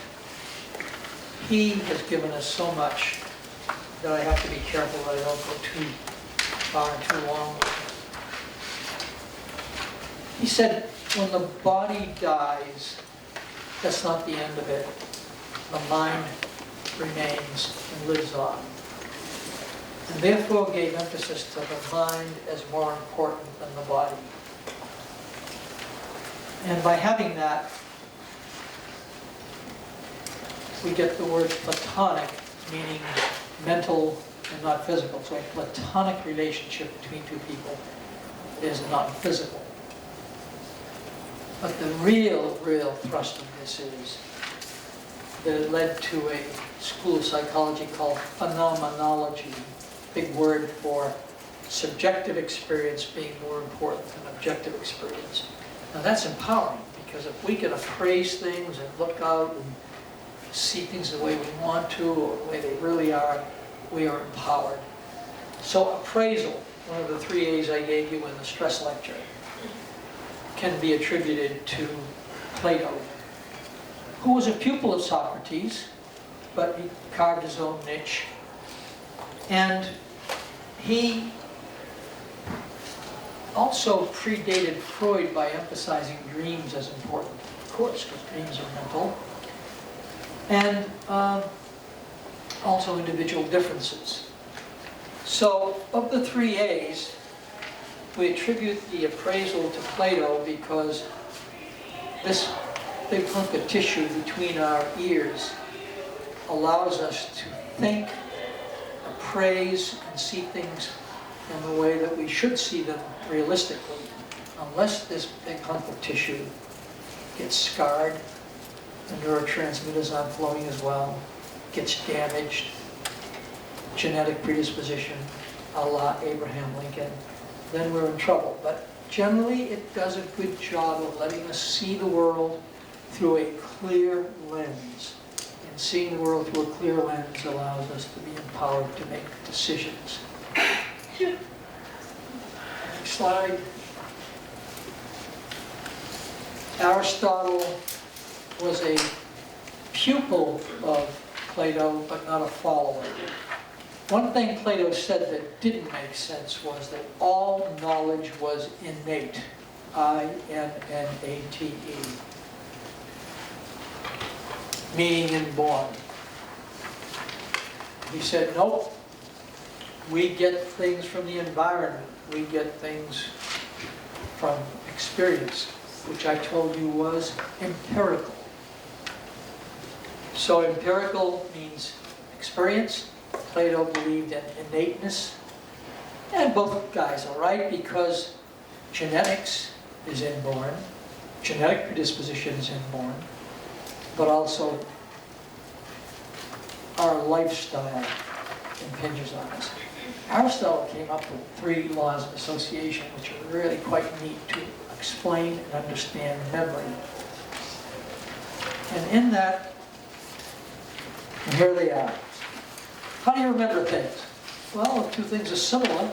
He has given us so much that I have to be careful that I don't go too far and too long. He said when the body dies, that's not the end of it. The mind remains and lives on. And therefore gave emphasis to the mind as more important than the body. And by having that, we get the word platonic, meaning mental and not physical. So a platonic relationship between two people is not physical. But the real thrust of this is that it led to a school of psychology called phenomenology, big word for subjective experience being more important than objective experience. Now that's empowering, because if we can appraise things and look out and see things the way we want to or the way they really are, we are empowered. So appraisal, one of the 3 A's I gave you in the stress lecture, can be attributed to Plato, who was a pupil of Socrates, but he carved his own niche. And he also predated Freud by emphasizing dreams as important, of course, because dreams are mental. And also individual differences. So, of the 3 A's, we attribute the appraisal to Plato because this big hunk of tissue between our ears allows us to think, appraise, and see things in the way that we should see them realistically. Unless this big hunk of tissue gets scarred, the neurotransmitters aren't flowing as well, gets damaged, genetic predisposition, a la Abraham Lincoln, then we're in trouble. But generally it does a good job of letting us see the world through a clear lens. And seeing the world through a clear lens allows us to be empowered to make decisions. Next slide. Aristotle was a pupil of Plato, but not a follower. One thing Plato said that didn't make sense was that all knowledge was innate. I-N-N-A-T-E. Meaning inborn. He said, nope. We get things from the environment. We get things from experience, which I told you was empirical. So empirical means experience. Plato believed in innateness. And both guys are right, because genetics is inborn, genetic predisposition is inborn, but also our lifestyle impinges on us. Aristotle came up with 3 laws of association, which are really quite neat to explain and understand memory. And in that, and here they are. How do you remember things? Well, if 2 things are similar,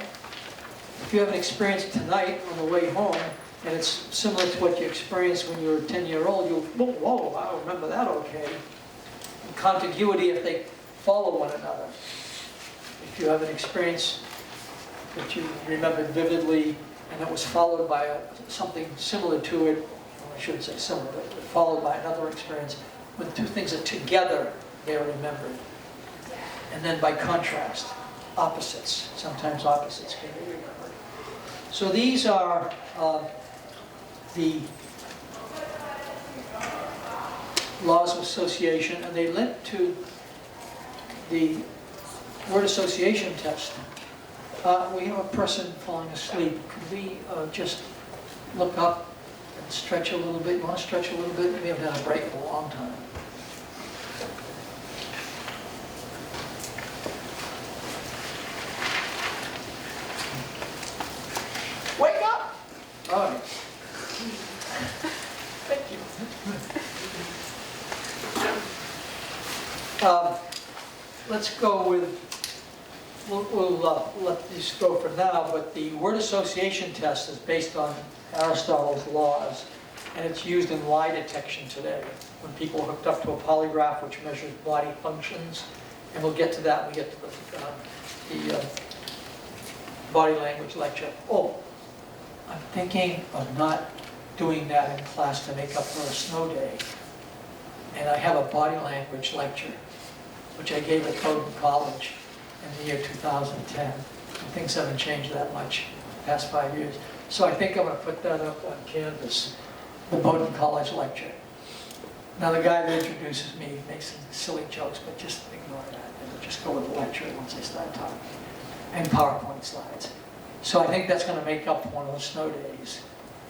if you have an experience tonight on the way home, and it's similar to what you experienced when you were a 10-year-old, you'll, whoa, I remember that okay. And contiguity if they follow one another. If you have an experience that you remembered vividly, and it was followed by something similar to it, well, I shouldn't say similar, but followed by another experience, when 2 things are together, they are remembered. And then by contrast, opposites. Sometimes opposites can be remembered. So these are the laws of association, and they led to the word association test. We have a person falling asleep. Could we just look up and stretch a little bit? You want to stretch a little bit? We haven't had a break in a long time. Wake up! All right. Thank you. Let's go with, we'll let these go for now, but the word association test is based on Aristotle's laws, and it's used in lie detection today, when people are hooked up to a polygraph which measures body functions, and we'll get to that when we get to the body language lecture. Oh, I'm thinking of not doing that in class to make up for a snow day. And I have a body language lecture, which I gave at Bowdoin College in the year 2010. And things haven't changed that much in the past 5 years. So I think I'm going to put that up on Canvas, the Bowdoin College lecture. Now the guy that introduces me makes some silly jokes, but just ignore that. And just go with the lecture once I start talking. And PowerPoint slides. So I think that's going to make up for one of those snow days.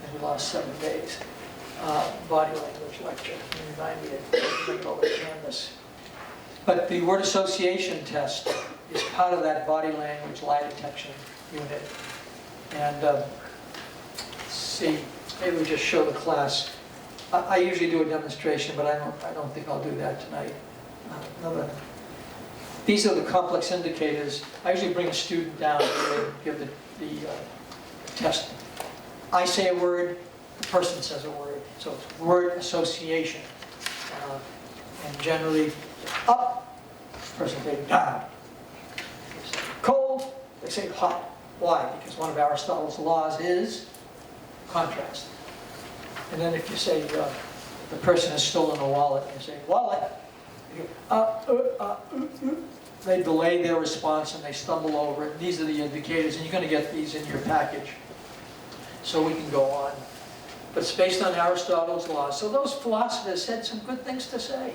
And we lost 7 days. Body language lecture. Remind me to bring it over to Canvas. But the word association test is part of that body language lie detection unit. And let's see, maybe we just show the class. I usually do a demonstration, but I don't think I'll do that tonight. These are the complex indicators. I usually bring a student down and give the test. I say a word, the person says a word. So it's word association. And generally, up, the person says down. They say cold, they say hot. Why? Because one of Aristotle's laws is contrast. And then if you say the person has stolen a wallet, you say wallet. They delay their response and they stumble over it. These are the indicators, and you're going to get these in your package. So we can go on. But it's based on Aristotle's laws. So those philosophers had some good things to say.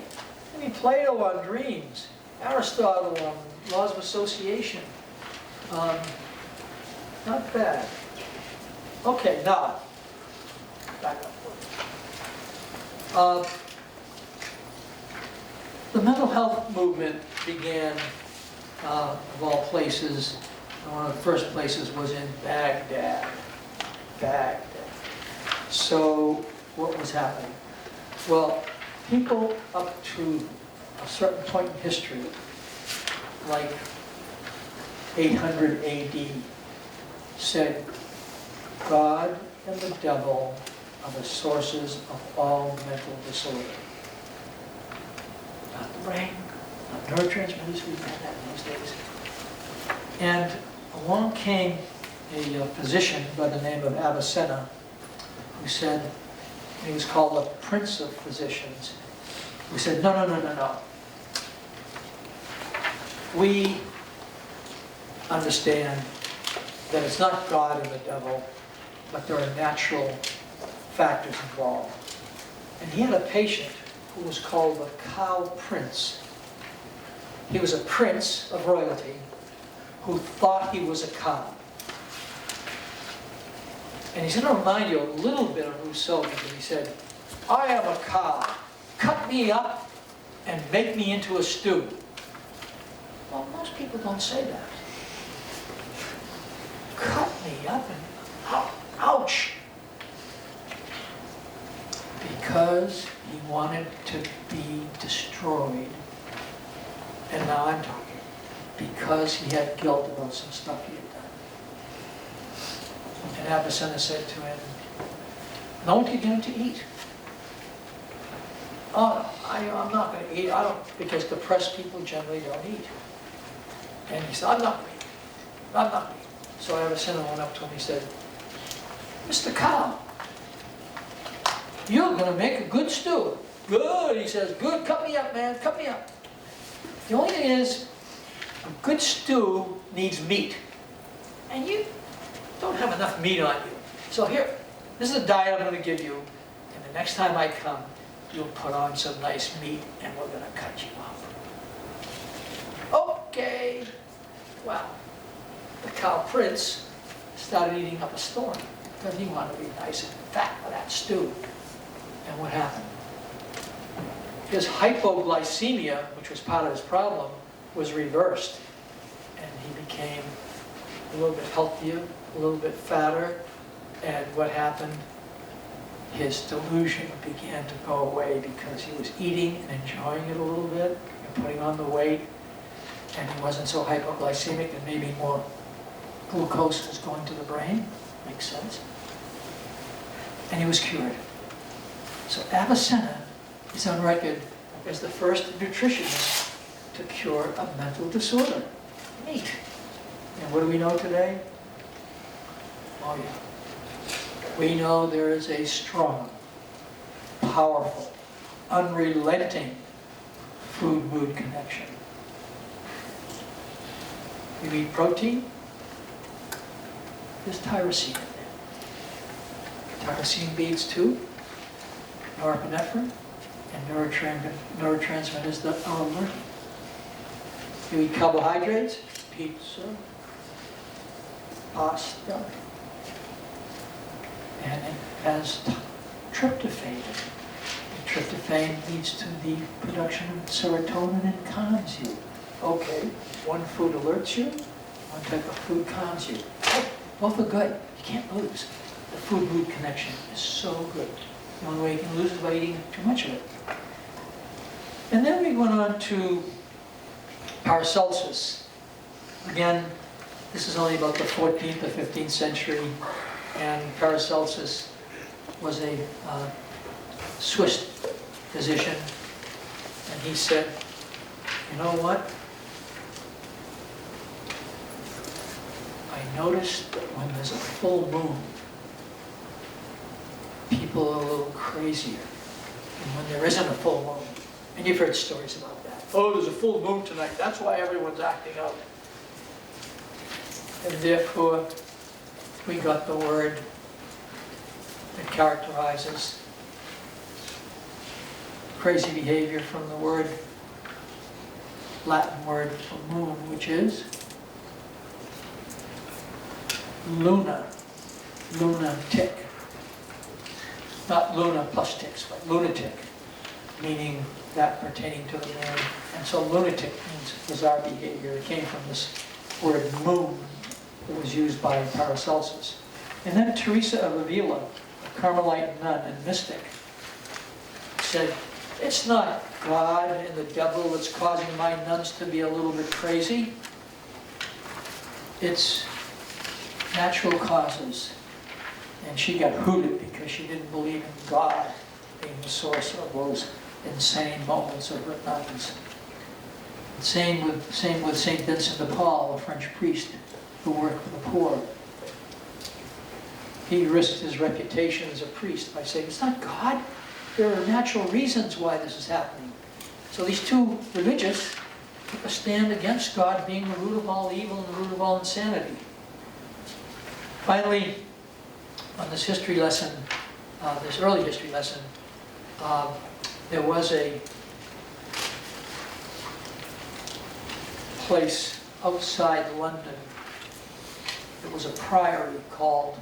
I mean, Plato on dreams, Aristotle on laws of association. Not bad. Okay, now, back up. The mental health movement began, of all places, one of the first places was in Baghdad. So, what was happening? Well, people up to a certain point in history, like 800 AD, said, God and the devil are the sources of all mental disorder. Not the brain, not neurotransmitters, we had that in those days. And along came a physician by the name of Avicenna, who said, he was called the Prince of Physicians, who said, no. We understand that it's not God and the devil, but there are natural factors involved. And he had a patient who was called the Cow Prince. He was a prince of royalty who thought he was a cow. And he's going to remind you a little bit of Rousseau, because he said, I am a cow. Cut me up and make me into a stew. Well, most people don't say that. Cut me up and ouch. Because he wanted to be destroyed. And now I'm talking. Because he had guilt about some stuff he had done. And Avicenna said to him, don't you get him to eat? Oh, no, I'm not going to eat. Because depressed people generally don't eat. And he said, I'm not going to eat. I'm not going to eat. So Avicenna went up to him and he said, Mr. Cow, you're going to make a good stew. Good, he says, good, cut me up, man, cut me up. The only thing is, a good stew needs meat. And you don't have enough meat on you. So here, this is a diet I'm going to give you. And the next time I come, you'll put on some nice meat and we're going to cut you up. Okay. Wow. The Cow Prince started eating up a storm because he wanted to be nice and fat for that stew. And what happened? His hypoglycemia, which was part of his problem, was reversed. And he became a little bit healthier, a little bit fatter. And what happened? His delusion began to go away because he was eating and enjoying it a little bit and putting on the weight. And he wasn't so hypoglycemic, and maybe more glucose was going to the brain. Makes sense. And he was cured. So Avicenna is on record as the first nutritionist to cure a mental disorder. Neat. And what do we know today? Oh yeah. We know there is a strong, powerful, unrelenting food-mood connection. You eat protein, there's tyrosine in there. Tyrosine leads to norepinephrine and neurotransmitters that are alerting. You eat carbohydrates, pizza, pasta, and it has tryptophan. And tryptophan leads to the production of serotonin and calms you. Okay, one food alerts you, one type of food calms you. Both are good. You can't lose. The food-mood connection is so good. The only way you can lose is by eating too much of it. And then we went on to Paracelsus. Again, this is only about the 14th or 15th century, and Paracelsus was a Swiss physician, and he said, you know what? I noticed that when there's a full moon, people are a little crazier than when there isn't a full moon. And you've heard stories about that. Oh, there's a full moon tonight. That's why everyone's acting out. And therefore, we got the word that characterizes crazy behavior from the word, Latin word for moon, which is luna, lunatic. Not luna plus ticks, but lunatic, meaning that pertaining to the moon. And so lunatic means bizarre behavior. It came from this word moon that was used by Paracelsus. And then Teresa of Avila, a Carmelite nun and mystic, said, it's not God and the devil that's causing my nuns to be a little bit crazy. It's natural causes. And she got hooted because she didn't believe in God being the source of those insane moments of her nuns. Same with St. Vincent de Paul, a French priest who worked for the poor. He risked his reputation as a priest by saying, it's not God. There are natural reasons why this is happening. So these two religious took a stand against God being the root of all evil and the root of all insanity. Finally, on this history lesson, this early history lesson, there was a place outside London. It was a priory called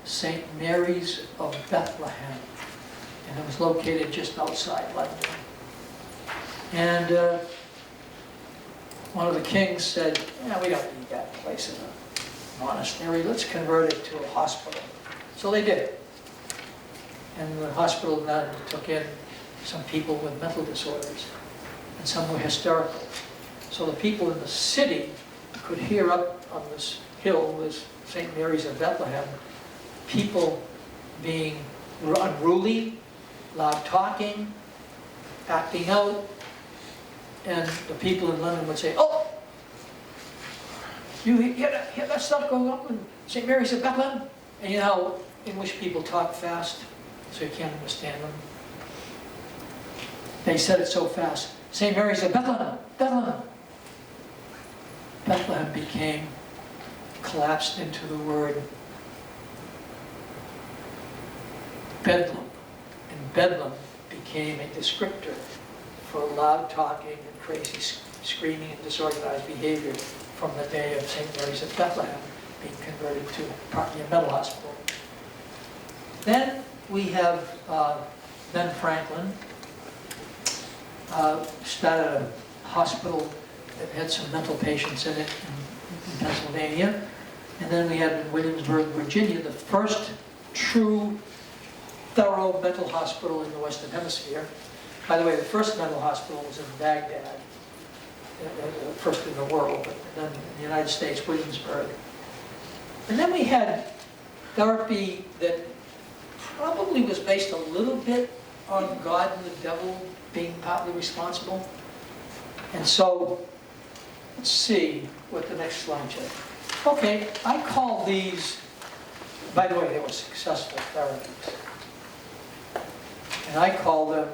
St. Mary's of Bethlehem, and it was located just outside London. And one of the kings said, yeah, we don't need that place in a monastery, let's convert it to a hospital. So they did. And the hospital nun took in some people with mental disorders, and some were hysterical. So the people in the city could hear up on this hill, this St. Mary's of Bethlehem, people being unruly, loud talking, acting out, and the people in London would say, oh, you hear that stuff going on in St. Mary's of Bethlehem? And you know how English people talk fast, so you can't understand them. They said it so fast. St. Mary's of Bethlehem, Bethlehem. Bethlehem collapsed into the word Bedlam. And Bedlam became a descriptor for loud talking and crazy screaming and disorganized behavior from the day of St. Mary's of Bethlehem being converted to partly a mental hospital. Then we have Ben Franklin started a hospital that had some mental patients in it in Pennsylvania. And then we had in Williamsburg, Virginia, the first true, thorough mental hospital in the Western Hemisphere. By the way, the first mental hospital was in Baghdad, first in the world, but then in the United States, Williamsburg. And then we had therapy that probably was based a little bit on God and the devil being partly responsible. And so, let's see what the next slide shows. Okay, I call these By the way, they were successful therapies. And I call them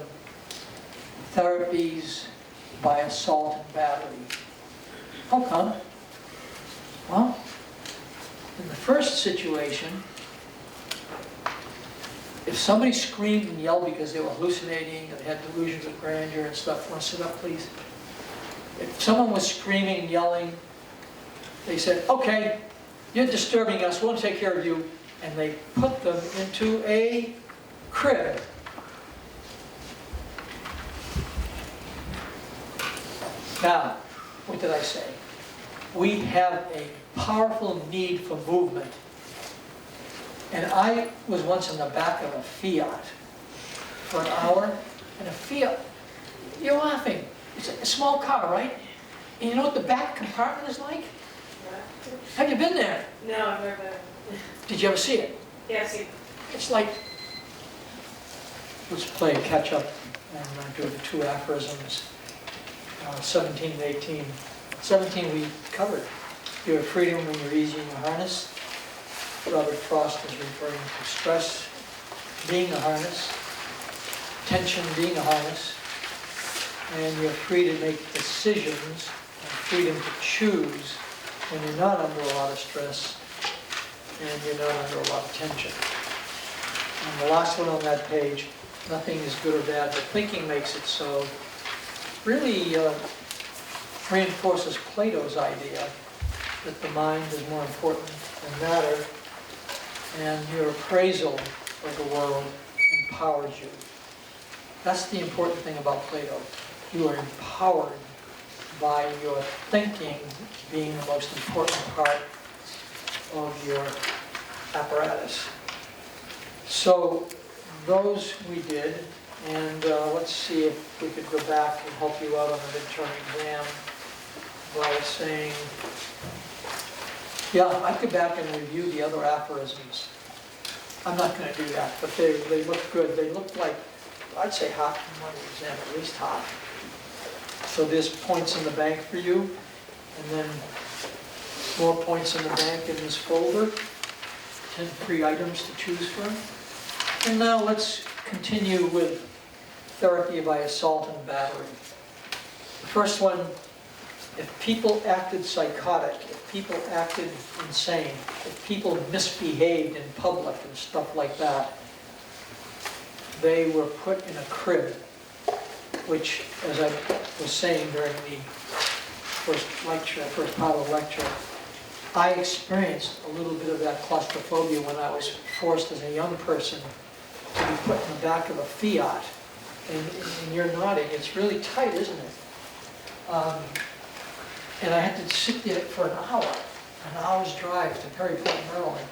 therapies by assault and battery. How come? Well, in the first situation, if somebody screamed and yelled because they were hallucinating and had delusions of grandeur and stuff, want to sit up, please? If someone was screaming and yelling, they said, okay, you're disturbing us, we'll take care of you. And they put them into a crib. Now, what did I say? We have a powerful need for movement. And I was once in the back of a Fiat for an hour, and a Fiat, you're laughing. It's a small car, right? And you know what the back compartment is like? Yeah. Have you been there? No, I've never been. Did you ever see it? Yeah, I've seen. It's like, let's play catch up and do the two aphorisms, 17 and 18. 17 we covered. You're freedom when you're easy in your harness. Robert Frost is referring to stress being a harness, tension being a harness, and you're free to make decisions and freedom to choose when you're not under a lot of stress and you're not under a lot of tension. And the last one on that page, nothing is good or bad, but thinking makes it so, really reinforces Plato's idea that the mind is more important than matter, and your appraisal of the world empowers you. That's the important thing about Plato. You are empowered by your thinking being the most important part of your apparatus. So those we did, and let's see if we could go back and help you out on the midterm exam by saying, yeah, I'd go back and review the other aphorisms. I'm not going to do that, but they look good. They look like, I'd say half the money exam, at least half. So there's points in the bank for you, and then more points in the bank in this folder. 10 free items to choose from. And now let's continue with therapy by assault and battery. The first one, if people acted psychotic, if people acted insane, if people misbehaved in public and stuff like that, they were put in a crib, which, as I was saying during the first part of the lecture, I experienced a little bit of that claustrophobia when I was forced as a young person to be put in the back of a Fiat. And you're nodding, it's really tight, isn't it? And I had to sit there for an hour's drive to Perryport, Maryland.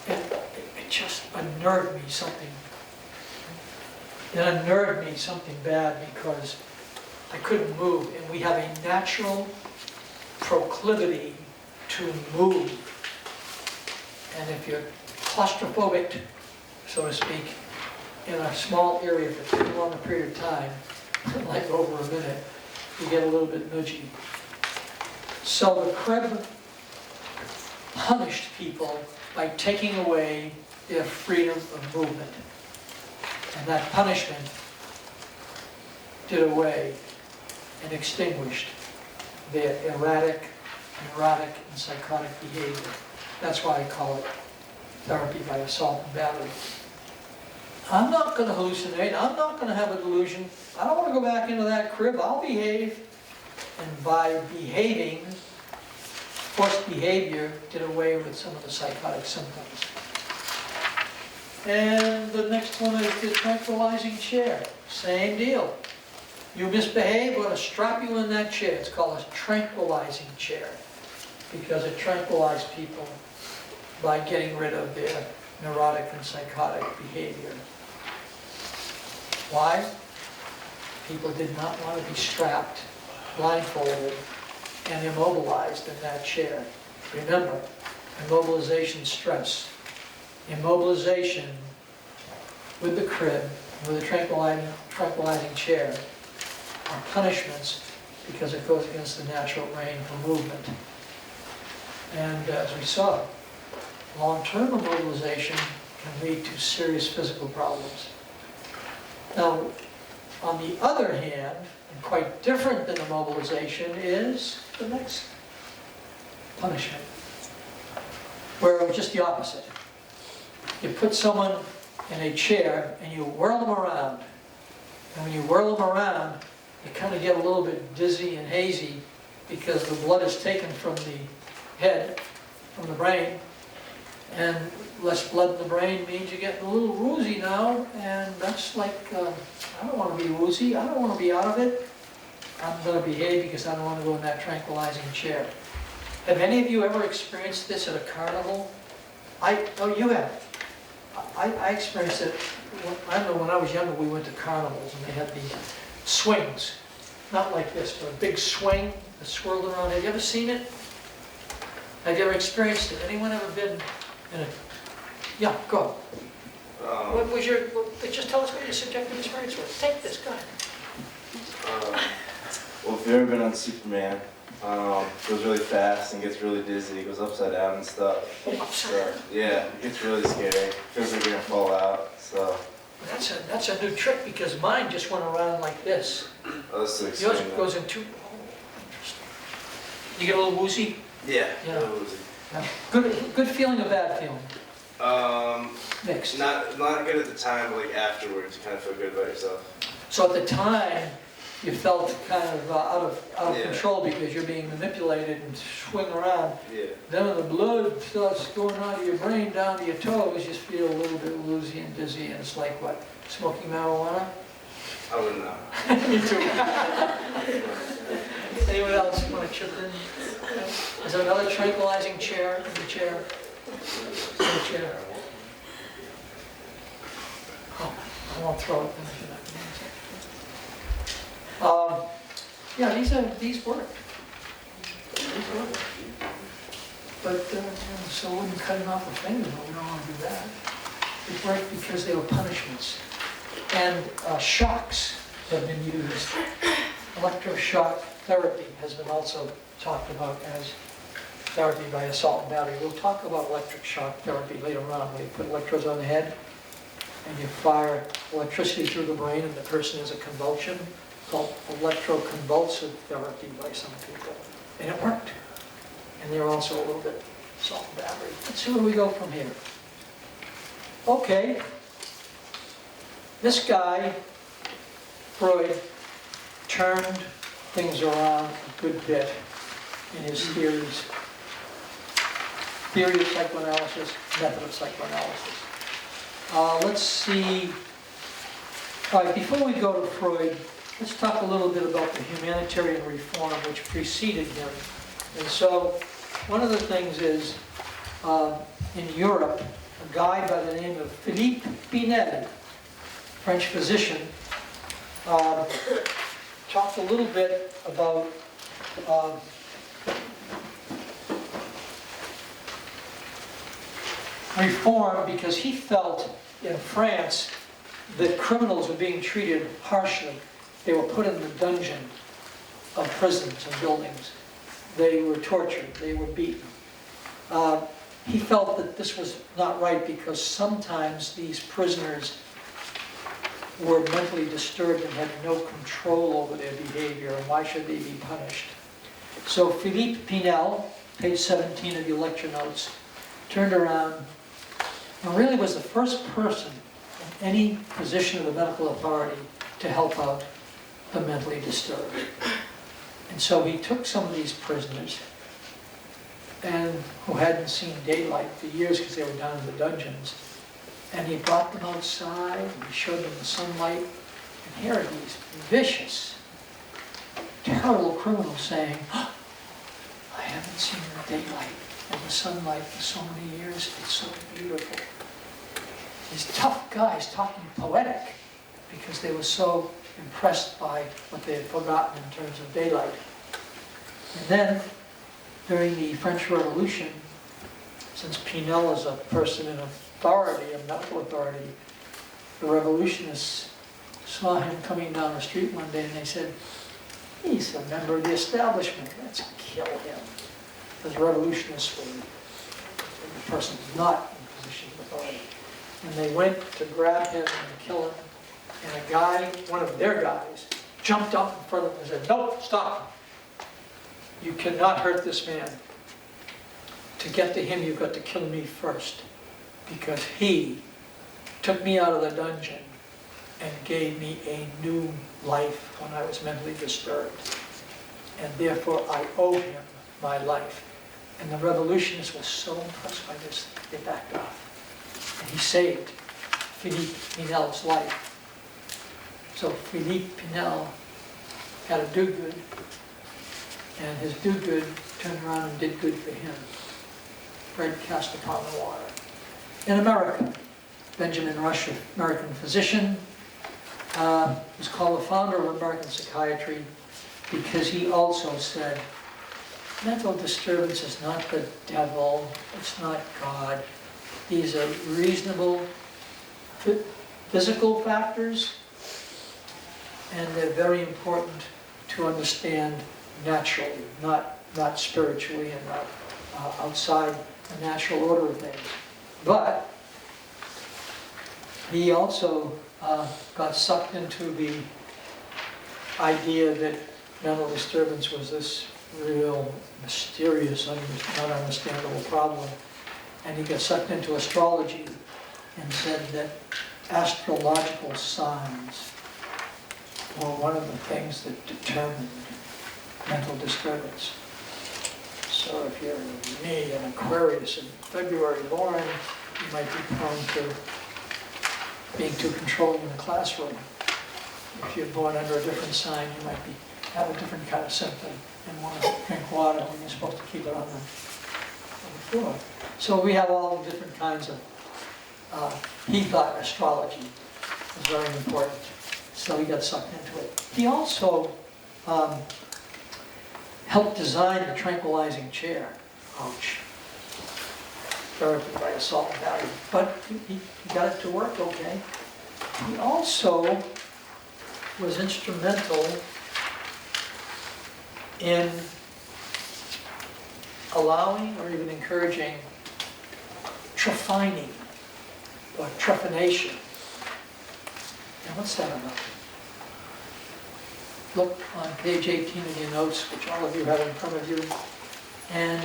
And it just unnerved me something. It unnerved me something bad because I couldn't move. And we have a natural proclivity to move. And if you're claustrophobic, so to speak, in a small area for too long a period of time, like over a minute, you get a little bit nudgy. So the crib punished people by taking away their freedom of movement. And that punishment did away and extinguished their erratic, neurotic, and psychotic behavior. That's why I call it therapy by assault and battery. I'm not going to hallucinate. I'm not going to have a delusion. I don't want to go back into that crib. I'll behave. And by behaving, forced behavior did away with some of the psychotic symptoms. And the next one is the tranquilizing chair. Same deal. You misbehave, we're going to strap you in that chair. It's called a tranquilizing chair because it tranquilized people by getting rid of their neurotic and psychotic behavior. Why? People did not want to be strapped, blindfolded, and immobilized in that chair. Remember, immobilization stress. Immobilization with the crib, with a tranquilizing chair, are punishments because it goes against the natural rein for movement. And as we saw, long-term immobilization can lead to serious physical problems. Now, on the other hand, and quite different than immobilization, is the next punishment, where it was just the opposite. You put someone in a chair and you whirl them around. And when you whirl them around, you kind of get a little bit dizzy and hazy because the blood is taken from the head, from the brain, and less blood in the brain means you're getting a little woozy now, and that's like, I don't want to be woozy, I don't want to be out of it. I'm going to behave because I don't want to go in that tranquilizing chair. Have any of you ever experienced this at a carnival? Oh, you have. I experienced it, I know when I was younger we went to carnivals and they had these swings. Not like this, but a big swing that swirled around. Have you ever seen it? Have you ever experienced it? Anyone ever been in a... Yeah, go. What was your... just tell us what your subjective experience was. Take this, go ahead. Well, if you've ever been on Superman, it goes really fast and gets really dizzy. It goes upside down and stuff. Upside down? Yeah, it gets really scary. Feels like you're gonna fall out. So. That's a new trick because mine just went around like this. Oh, that's so Yours extreme. goes in two. Oh, interesting. You get a little woozy? Yeah. Yeah. A little woozy. Yeah. Good feeling or bad feeling? Mixed. Not good at the time, but like afterwards, you kind of feel good about yourself. So at the time, you felt kind of out of Yeah. control because you're being manipulated and swing around. Yeah. Then when the blood starts going out of your brain down to your toes, you just feel a little bit woozy and dizzy, and it's like what? Smoking marijuana? I wouldn't know. Me too. Anyone else want to chip in? Is there another tranquilizing chair in the chair? In the chair. Oh, I won't throw it. Yeah, these work. These work. But so when you're cutting off a finger, we don't want to do that. It worked because they were punishments. And shocks have been used. Electroshock therapy has been also talked about as therapy by assault and battery. We'll talk about electric shock therapy later on, where you put electrodes on the head and you fire electricity through the brain and the person has a convulsion, called electroconvulsive therapy by some people. And it worked. And they're also a little bit assault and battery. Let's see where we go from here. Okay. This guy, Freud, turned things around a good bit in his theories. Theory of psychoanalysis, method of psychoanalysis. Let's see. All right, before we go to Freud, let's talk a little bit about the humanitarian reform which preceded him. And so, one of the things is, in Europe, a guy by the name of Philippe Pinel, French physician, talked a little bit about reform because he felt in France that criminals were being treated harshly. They were put in the dungeon of prisons and buildings. They were tortured. They were beaten. He felt that this was not right because sometimes these prisoners were mentally disturbed and had no control over their behavior, and why should they be punished? So Philippe Pinel, page 17 of your lecture notes, turned around and really was the first person in any position of the medical authority to help out the mentally disturbed. And so he took some of these prisoners and who hadn't seen daylight for years because they were down in the dungeons, and he brought them outside and he showed them the sunlight, and here are these vicious, terrible criminals saying, oh, I haven't seen the daylight and the sunlight for so many years, it's so beautiful. These tough guys talking poetic because they were so impressed by what they had forgotten in terms of daylight. And then, during the French Revolution, since Pinel is a person in authority, a medical authority, the revolutionists saw him coming down the street one day and they said, he's a member of the establishment, let's kill him. Because revolutionists were person not in a position of authority. And they went to grab him and kill him, and a guy, one of their guys, jumped up in front of him and said, "No, stop. You cannot hurt this man. To get to him, you've got to kill me first, because he took me out of the dungeon and gave me a new life when I was mentally disturbed. And therefore, I owe him my life." And the revolutionists were so impressed by this, they backed off. And he saved Philippe Pinel's life. So Philippe Pinel had a do-good, and his do-good turned around and did good for him. Bread cast upon the water. In America, Benjamin Rush, American physician, was called the founder of American psychiatry because he also said, mental disturbance is not the devil, it's not God. These are reasonable physical factors, and they're very important to understand naturally, not spiritually and not outside the natural order of things. But he also got sucked into the idea that mental disturbance was this real mysterious, not understandable problem. And he got sucked into astrology and said that astrological signs were one of the things that determined mental disturbance. So if you're me, an Aquarius in February born, you might be prone to being too controlling in the classroom. If you're born under a different sign, you might have a different kind of symptom and want to drink water when you're supposed to keep it on the floor. So we have all different kinds of, he thought astrology was very important, so he got sucked into it. He also helped design the tranquilizing chair. Ouch. Therapy by assault and battery. But he got it to work okay. He also was instrumental in allowing or even encouraging trephining or trephination. Now what's that about? Look on page 18 of your notes, which all of you have in front of you, and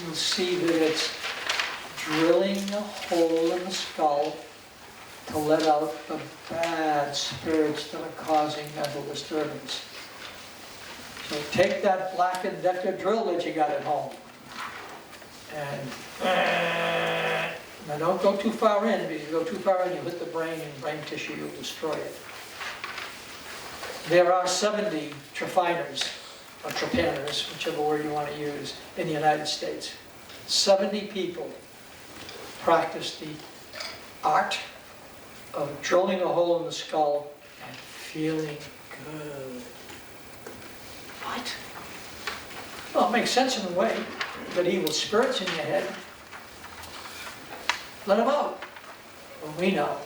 you'll see that it's drilling a hole in the skull to let out the bad spirits that are causing mental disturbance. So take that Black & Decker drill that you got at home, and now don't go too far in, because you go too far in, you hit the brain and brain tissue, you'll destroy it. There are 70 trephiners, or trepanners, whichever word you want to use, in the United States. 70 people practice the art of drilling a hole in the skull and feeling good. What? Well, it makes sense in a way. You've got evil spirits in your head. Let them out. Well, we know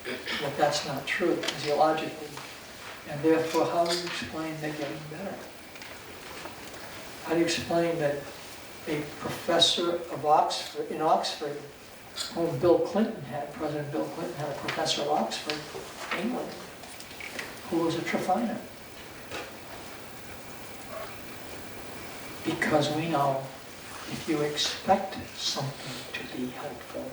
that that's not true physiologically. And therefore, how do you explain they're getting better? How do you explain that a professor of Oxford, in Oxford, whom Bill Clinton had, President Bill Clinton had a professor of Oxford, England, who was a trefiner? Because we know if you expect something to be helpful,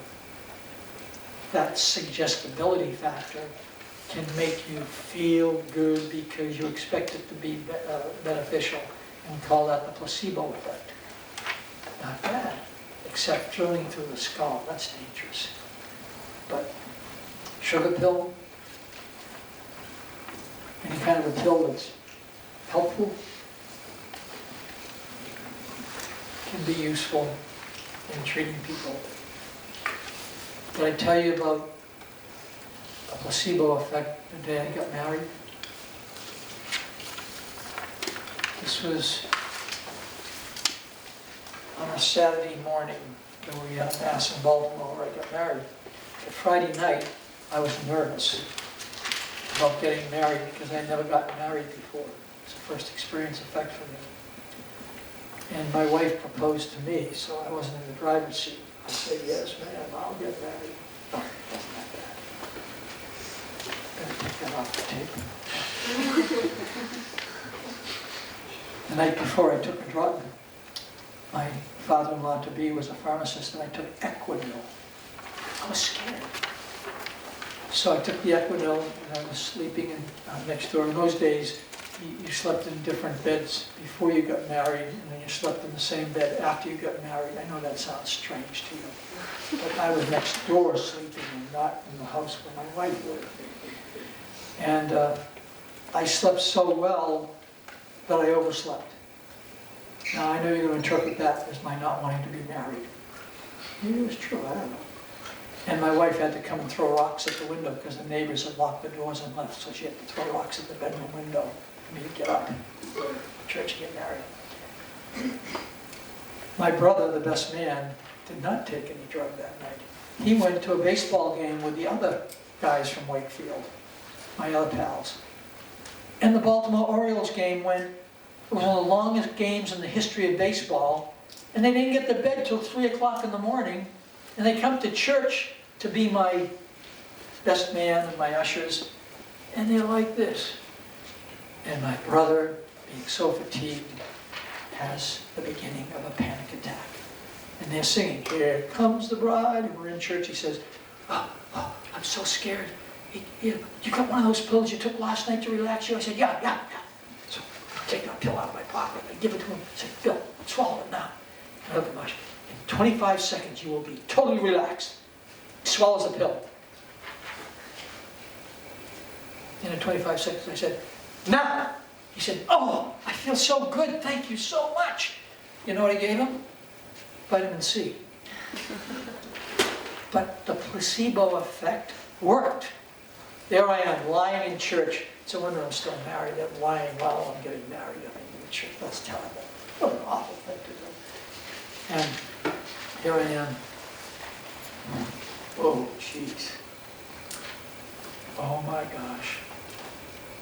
that suggestibility factor can make you feel good because you expect it to be beneficial, and call that the placebo effect. Not bad, except drilling through the skull, that's dangerous. But sugar pill, any kind of a pill that's helpful, can be useful in treating people. Did I tell you about a placebo effect the day I got married? This was on a Saturday morning when we had a mass in Baltimore where I got married. But Friday night, I was nervous about getting married because I'd never gotten married before. It's the first experience effect for me. And my wife proposed to me, so I wasn't in the driver's seat. I said, yes, ma'am, I'll get married. Oh, it wasn't that bad. Better take that off the tape. The night before I took a drug, my father-in-law-to-be was a pharmacist, and I took Equinil. I was scared. So I took the Equinil, and I was sleeping next door. In those days, you slept in different beds before you got married, and then you slept in the same bed after you got married. I know that sounds strange to you, but I was next door sleeping and not in the house where my wife lived. And I slept so well that I overslept. Now, I know you're going to interpret that as my not wanting to be married. Maybe it was true, I don't know. And my wife had to come and throw rocks at the window because the neighbors had locked the doors and left, so she had to throw rocks at the bedroom window for me to get up, go to church and get married. My brother, the best man, did not take any drug that night. He went to a baseball game with the other guys from Wakefield, my other pals. And the Baltimore Orioles game it was one of the longest games in the history of baseball, and they didn't get to bed till 3 o'clock in the morning, and they come to church to be my best man and my ushers, and they're like this. And my brother, being so fatigued, has the beginning of a panic attack. And they're singing, "Here comes the bride," and we're in church. He says, oh, I'm so scared. You got one of those pills you took last night to relax you? I said, yeah. So I take that pill out of my pocket. I give it to him. I said, Bill, swallow it now. I look at Marsh. In 25 seconds, you will be totally relaxed. He swallows the pill. And in 25 seconds, I said, now. He said, oh, I feel so good. Thank you so much. You know what I gave him? Vitamin C. But the placebo effect worked. There I am, lying in church. It's a wonder I'm still married. I'm lying while I'm getting married in church. That's terrible. What an awful thing to do. And here I am. Oh, jeez. Oh my gosh.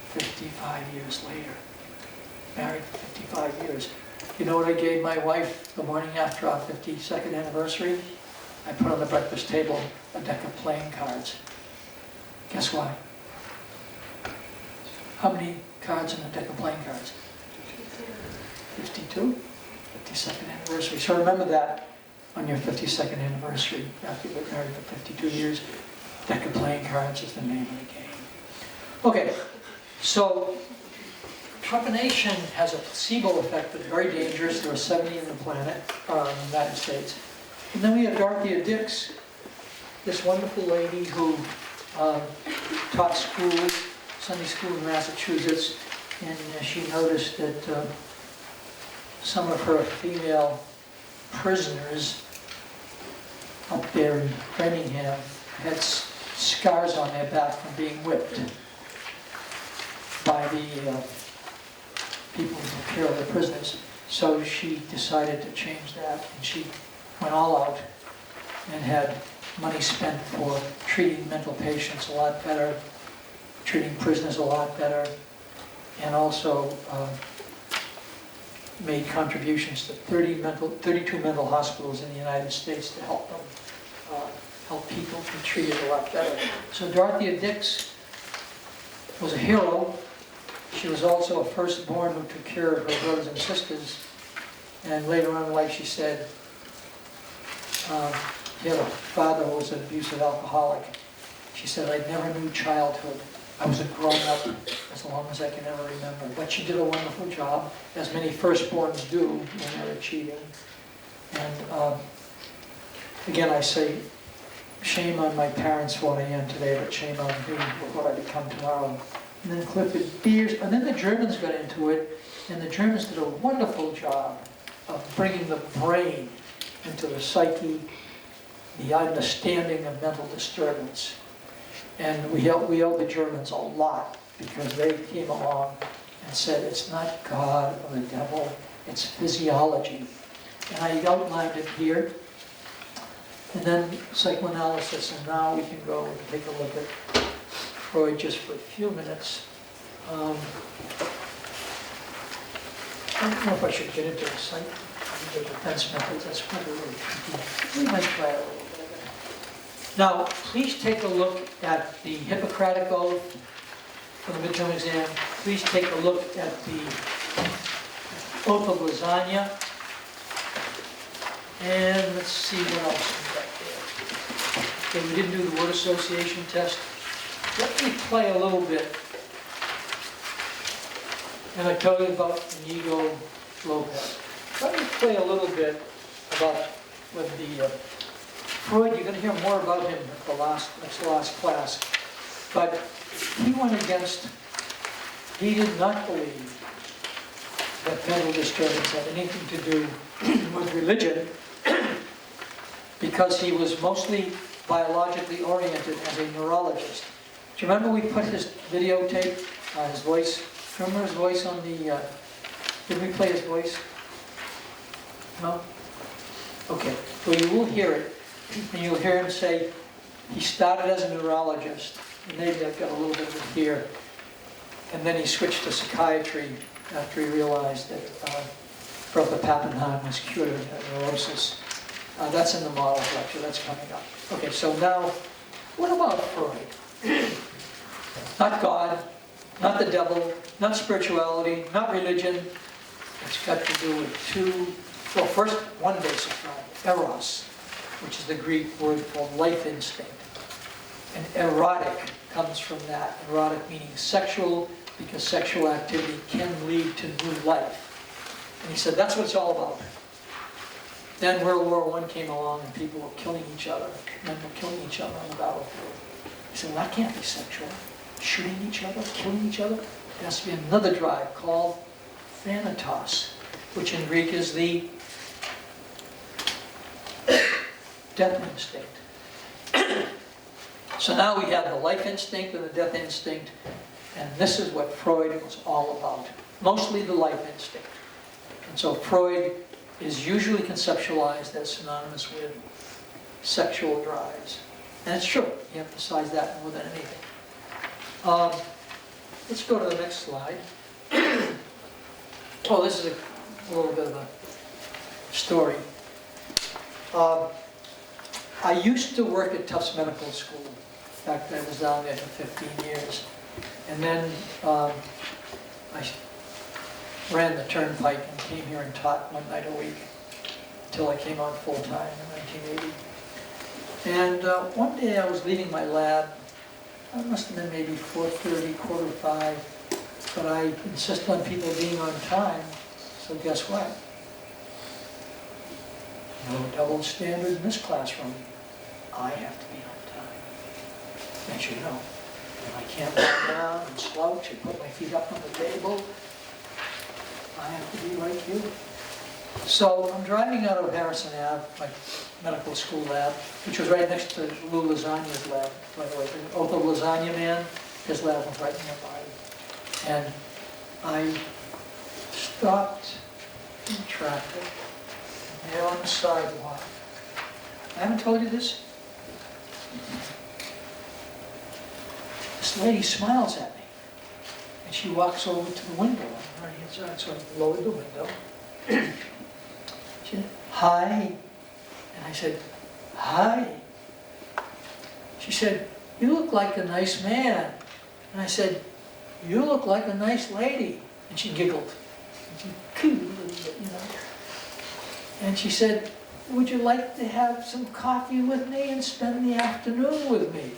55 years later. Married for 55 years. You know what I gave my wife the morning after our 52nd anniversary? I put on the breakfast table a deck of playing cards. Guess why? How many cards in a deck of playing cards? 52? 52nd anniversary. So remember that on your 52nd anniversary, after you get married for 52 years. Deck of playing cards is the name of the game. Okay, so trepanation has a placebo effect that's very dangerous. There are 70 in the planet, in the United States. And then we have Dorothea Dix, this wonderful lady who taught school, Sunday school in Massachusetts, and she noticed that some of her female prisoners up there in Framingham had scars on their back from being whipped by the people who took care of the prisoners. So she decided to change that, and she went all out and had money spent for treating mental patients a lot better, treating prisoners a lot better, and also made contributions to 32 mental hospitals in the United States to help them, help people be treated a lot better. So Dorothea Dix was a hero. She was also a firstborn who took care of her brothers and sisters. And later on in life she said, she had a father who was an abusive alcoholic. She said, I never knew childhood. I was a grown-up as long as I can ever remember. But she did a wonderful job, as many firstborns do when they're achieving. And again, I say, shame on my parents for what I am today, but shame on me for what I become tomorrow. And then Clifford Beers, and then the Germans got into it, and the Germans did a wonderful job of bringing the brain into the psyche, the understanding of mental disturbance. And we owe the Germans a lot, because they came along and said, it's not God or the devil, it's physiology. And I outlined it here. And then psychoanalysis, and now we can go and take a look at Freud just for a few minutes. I don't know if I should get into the the defense methods, that's probably really tricky. We might try a little bit of it. Now, please take a look at the Hippocratic Oath for the midterm exam. Please take a look at the Oath of Lasagna. And let's see what else we got there. Okay, we didn't do the word association test. Let me play a little bit. And I told you about Inigo Lopez. Let me play a little bit about what the Freud. You're going to hear more about him at the last class. But he went against. He did not believe that mental disturbance had anything to do with religion, because he was mostly biologically oriented as a neurologist. Do you remember we put his videotape, his voice? Remember his voice on the, did we play his voice? No? Okay, well you will hear it, and you'll hear him say, he started as a neurologist, and maybe I've got a little bit of it here, and then he switched to psychiatry after he realized that Bertha Pappenheim was cured of neurosis. That's in the model lecture, that's coming up. Okay, so now, what about Freud? Not God, not the devil, not spirituality, not religion. It's got to do with well, first, one basic drive, eros, which is the Greek word for life instinct. And erotic comes from that. Erotic meaning sexual, because sexual activity can lead to new life. And he said that's what it's all about. Then World War I came along and people were killing each other. Men were killing each other on the battlefield. He said, well, that can't be sexual. Shooting each other, killing each other. There has to be another drive called thanatos, which in Greek is the death instinct. So now we have the life instinct and the death instinct, and this is what Freud was all about. Mostly the life instinct. And so Freud is usually conceptualized as synonymous with sexual drives. And it's true, he emphasized that more than anything. Let's go to the next slide. Oh, this is a little bit of a story. I used to work at Tufts Medical School. In fact, I was down there for 15 years. And then I ran the turnpike and came here and taught one night a week until I came on full-time in 1980. And one day I was leaving my lab. It must have been maybe 4:30, 4:45, but I insist on people being on time, so guess what? No double standard in this classroom. I have to be on time. As you know, if I can't lie down and slouch and put my feet up on the table, I have to be like you. So I'm driving out of Harrison Ave, my medical school lab, which was right next to Lou Lasagna's lab, by the way. The Oath of Lasagna man, his lab was right nearby. And I stopped in traffic, there on the sidewalk. I haven't told you this? This lady smiles at me, and she walks over to the window on the right-hand side, so I lowered the window. She said, hi. And I said, hi. She said, you look like a nice man. And I said, you look like a nice lady. And she giggled. And she cooed a little bit, you know. And she said, would you like to have some coffee with me and spend the afternoon with me?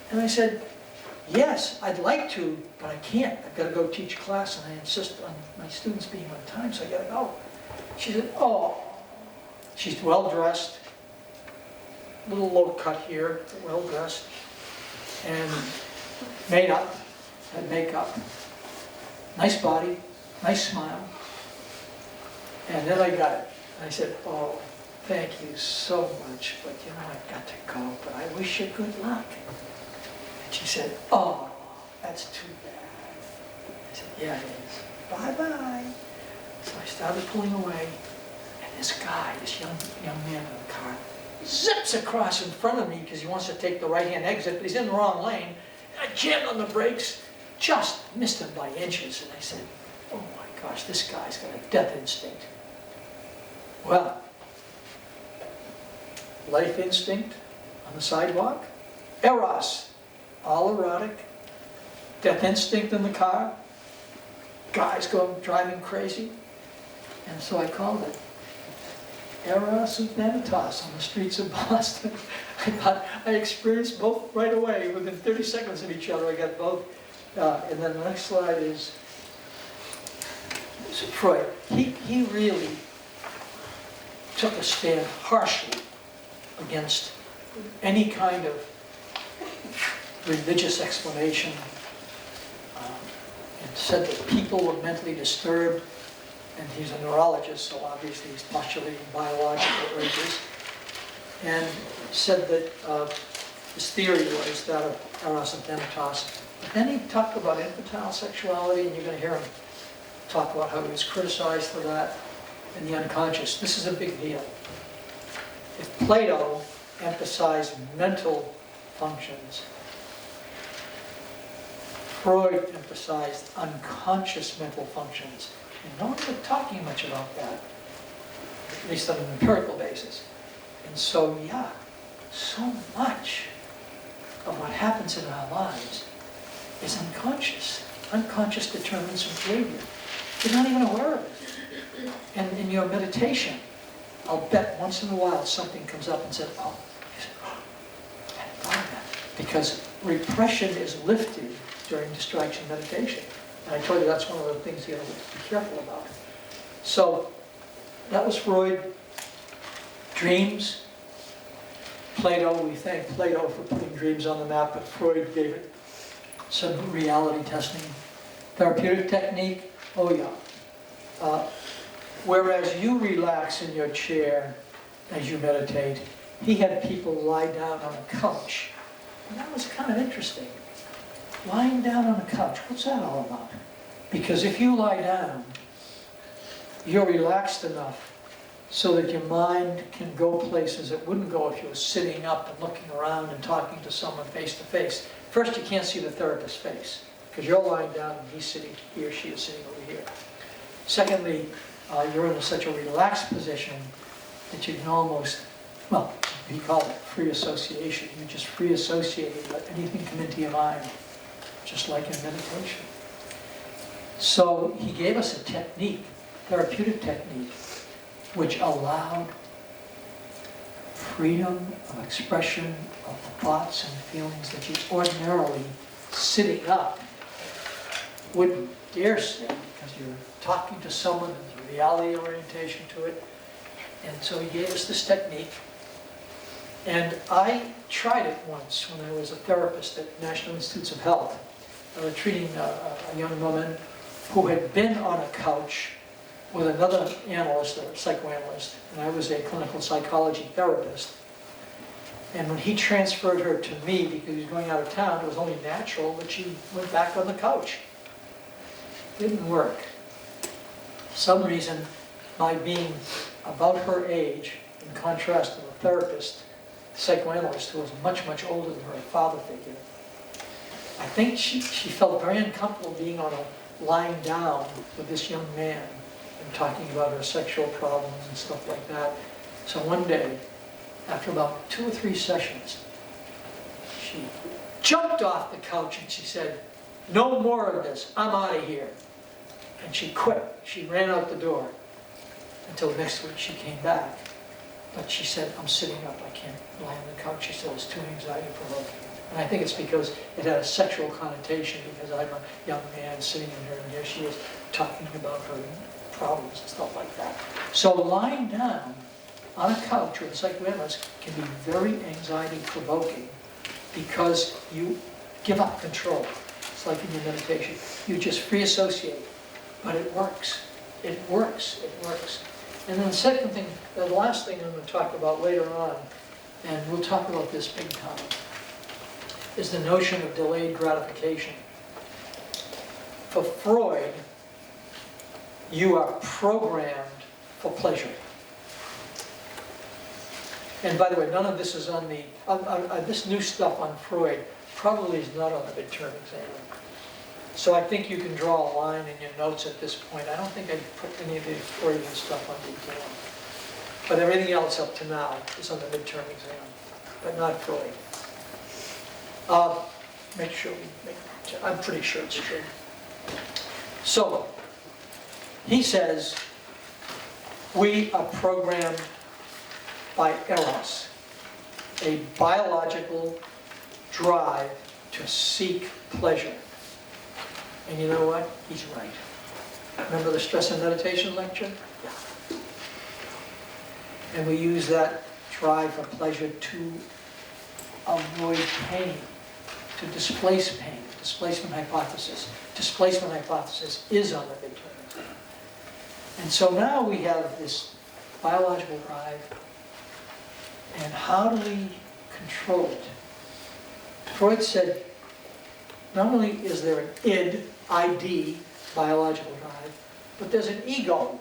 And I said, yes, I'd like to, but I can't. I've got to go teach class, and I insist on my students being on time, so I got to go. She said, oh. She's well-dressed, a little low cut here, but well-dressed, and made up, had makeup, nice body, nice smile. And then I got it. I said, oh, thank you so much, but you know, I've got to go, but I wish you good luck. And she said, oh, that's too bad. I said, yeah, it is. Bye-bye. So I started pulling away. This guy, this young man in the car, zips across in front of me because he wants to take the right-hand exit, but he's in the wrong lane. And I jammed on the brakes, just missed him by inches. And I said, oh my gosh, this guy's got a death instinct. Well, life instinct on the sidewalk, eros, all erotic, death instinct in the car, guys driving crazy. And so I called it Eros and Thanatos on the streets of Boston. I thought I experienced both right away. Within 30 seconds of each other, I got both. And then the next slide is Freud. He really took a stand harshly against any kind of religious explanation, and said that people were mentally disturbed. And he's a neurologist, so obviously he's postulating biological urges, and said that his theory was that of Eros and Thanatos. But then he talked about infantile sexuality, and you're going to hear him talk about how he was criticized for that, and the unconscious. This is a big deal. If Plato emphasized mental functions, Freud emphasized unconscious mental functions. And no one's been talking much about that, at least on an empirical basis. And so, yeah, so much of what happens in our lives is unconscious. Unconscious determines behavior. You're not even aware of it. And in your meditation, I'll bet once in a while something comes up and says, oh, I hadn't thought of that. Because repression is lifted during distraction meditation. And I told you that's one of the things you have to be careful about. So that was Freud. Dreams. Plato, we thank Plato for putting dreams on the map, but Freud gave it some reality testing. Therapeutic technique, oh yeah. Whereas you relax in your chair as you meditate, he had people lie down on a couch. And that was kind of interesting. Lying down on a couch, what's that all about? Because if you lie down, you're relaxed enough so that your mind can go places it wouldn't go if you were sitting up and looking around and talking to someone face to face. First, you can't see the therapist's face because you're lying down and he or she is sitting over here. Secondly, you're in such a relaxed position that you can almost, well, he called it free association. You just free associate and let anything come into your mind, just like in meditation. So he gave us a technique, therapeutic technique, which allowed freedom of expression of thoughts and feelings that you ordinarily, sitting up, wouldn't dare say because you're talking to someone and there's a reality orientation to it. And so he gave us this technique. And I tried it once when I was a therapist at National Institutes of Health. I was treating a young woman who had been on a couch with another analyst, a psychoanalyst, and I was a clinical psychology therapist. And when he transferred her to me because he was going out of town, it was only natural that she went back on the couch. Didn't work. For some reason, my being about her age, in contrast to the therapist, the psychoanalyst, who was much, much older than her father figure, I think she felt very uncomfortable being on a lying down with this young man and talking about her sexual problems and stuff like that. So one day, after about 2 or 3 sessions, she jumped off the couch and she said, "No more of this, I'm out of here." And she quit. She ran out the door until next week she came back. But she said, "I'm sitting up, I can't lie on the couch." She said, "It's too anxiety provoking." And I think it's because it had a sexual connotation, because I'm a young man sitting in her, and here she is talking about her problems and stuff like that. So lying down on a couch with a psychoanalyst can be very anxiety provoking because you give up control. It's like in your meditation. You just free associate. But it works. It works. It works. And then the second thing, the last thing I'm going to talk about later on, and we'll talk about this big time, is the notion of delayed gratification. For Freud, you are programmed for pleasure. And by the way, none of this is on the, this new stuff on Freud probably is not on the midterm exam. So I think you can draw a line in your notes at this point. I don't think I put any of the Freudian stuff on the exam. But everything else up to now is on the midterm exam, but not Freud. Make sure I'm pretty sure it's true. So, he says, we are programmed by eros, a biological drive to seek pleasure. And you know what? He's right. Remember the stress and meditation lecture? Yeah. And we use that drive for pleasure to avoid pain, to displace pain, displacement hypothesis. Displacement hypothesis is on the midterm exam. And so now we have this biological drive, and how do we control it? Freud said, not only is there an ID, biological drive, but there's an ego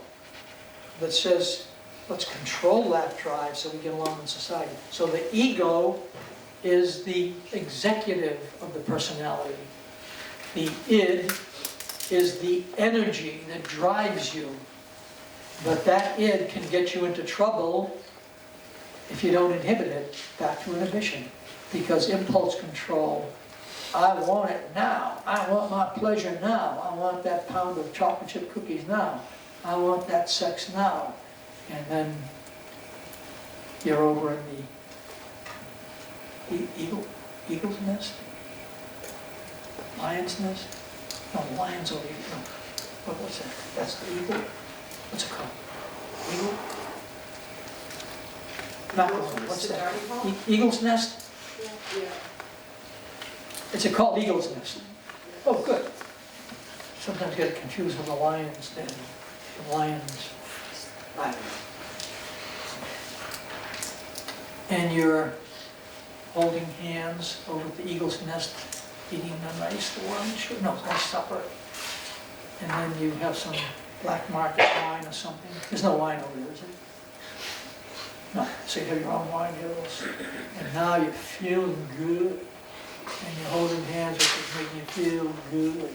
that says, let's control that drive so we get along in society. So the ego is the executive of the personality. The id is the energy that drives you. But that id can get you into trouble if you don't inhibit it, back to inhibition. Because impulse control, I want it now. I want my pleasure now. I want that pound of chocolate chip cookies now. I want that sex now. And then you're over in the eagle's nest? Lion's nest? No, the lion's over here. No. What's that? That's the eagle? What's it called? Eagle? Not what's that? Eagle's nest? Yeah. Is it called eagle's nest? Oh, good. Sometimes get confused with the lion's den. The lion's, I don't know. And you're holding hands over at the eagle's nest, eating a nice lunch, or no, nice supper. And then you have some black market wine or something. There's no wine over there, is there? No, so you have your own wine hills. And now you're feeling good. And you're holding hands, which is making you feel good.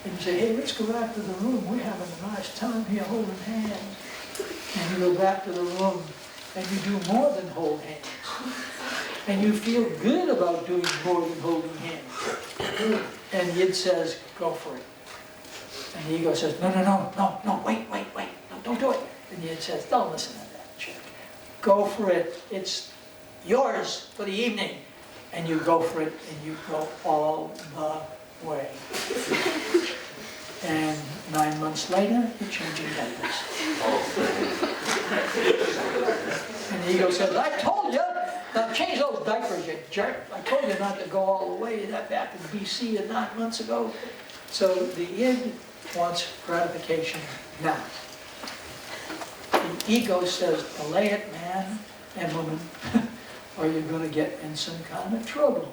And you say, hey, let's go back to the room. We're having a nice time here holding hands. And you go back to the room and you do more than hold hands. And you feel good about doing more than holding hands. And the id says, go for it. And the ego says, no, wait, no, don't do it. And the id says, don't listen to that chick. Go for it, it's yours for the evening. And you go for it, and you go all the way. And 9 months later, you're changing diapers. And the ego says, I told you, now change those diapers, you jerk. I told you not to go all the way that back in BC 9 months ago. So the id wants gratification now. The ego says, delay it, man and woman, or you're going to get in some kind of trouble.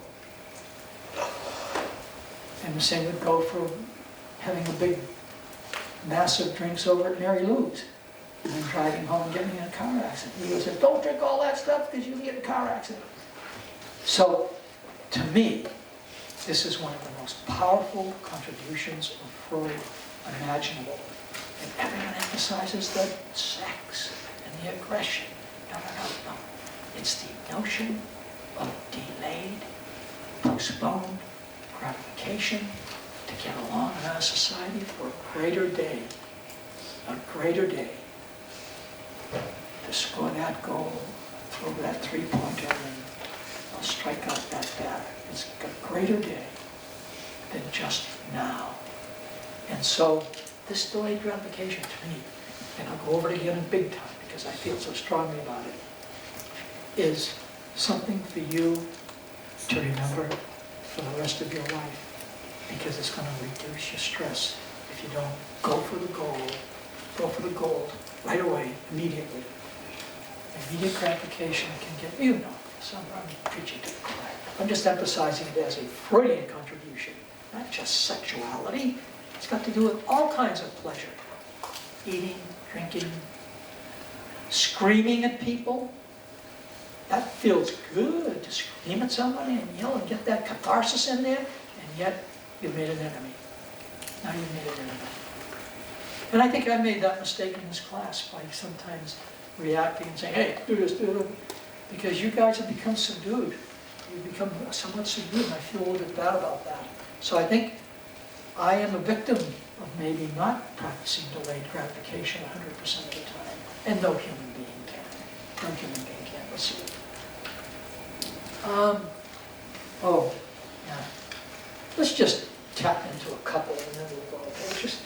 And the same would go for having a big, massive drinks over at Mary Lou's, and then driving home and getting in a car accident. The ego says, don't drink all that stuff because you'll get in a car accident. So, to me, this is one of the most powerful contributions of Freud imaginable. And everyone emphasizes the sex and the aggression. No. It's the notion of delayed, postponed gratification to get along in our society for a greater day. A greater day. To score that goal, throw that three-pointer and I'll strike out that batter. It's a greater day than just now. And so, this delayed gratification to me, and I'll go over it again in big time because I feel so strongly about it, is something for you to remember for the rest of your life, because it's going to reduce your stress if you don't go for the goal right away, immediately. Immediate gratification can get, you know, I'm preaching to the choir. I'm just emphasizing it as a Freudian contribution, not just sexuality. It's got to do with all kinds of pleasure. Eating, drinking, screaming at people. That feels good to scream at somebody and yell and get that catharsis in there, and yet you've made an enemy. Now you've made an enemy. And I think I made that mistake in this class by sometimes reacting and saying, hey, do this, do that. Because you guys have become subdued. You've become somewhat subdued, and I feel a little bit bad about that. So I think I am a victim of maybe not practicing delayed gratification 100% of the time. And no human being can. No human being can. Let's see. Oh, yeah. Let's just tap into a couple and then we'll go. Okay? Just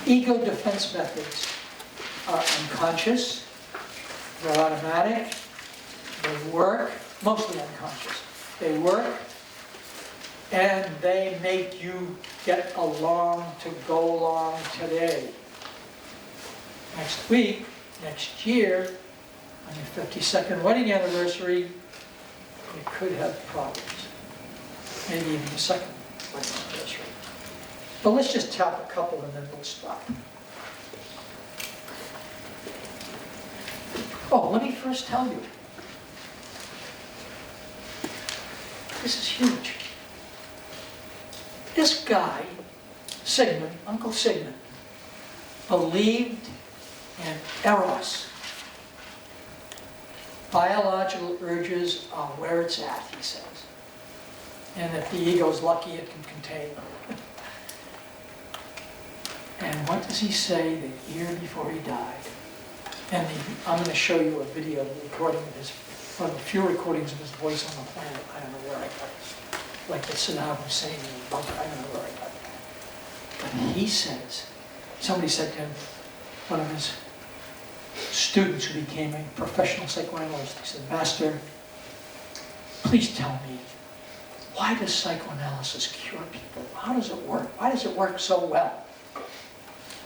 ego defense methods are unconscious, they're automatic, they work, mostly unconscious. They work, and they make you get along to go along today. Next week, next year, on your 52nd wedding anniversary, you could have problems. Maybe even your second wedding anniversary. But let's just tap a couple and then we'll stop. Oh, let me first tell you. This is huge. This guy, Sigmund, Uncle Sigmund, believed in eros. Biological urges are where it's at, he says. And if the ego's lucky, it can contain them. And what does he say the year before he died? And I'm going to show you a video recording of his, one of the few recordings of his voice on the planet. I don't know where I got it. Like the Saddam Hussein in the bunker, I don't know where I got that. But he says, somebody said to him, one of his students who became a professional psychoanalyst, he said, Master, please tell me, why does psychoanalysis cure people? How does it work? Why does it work so well?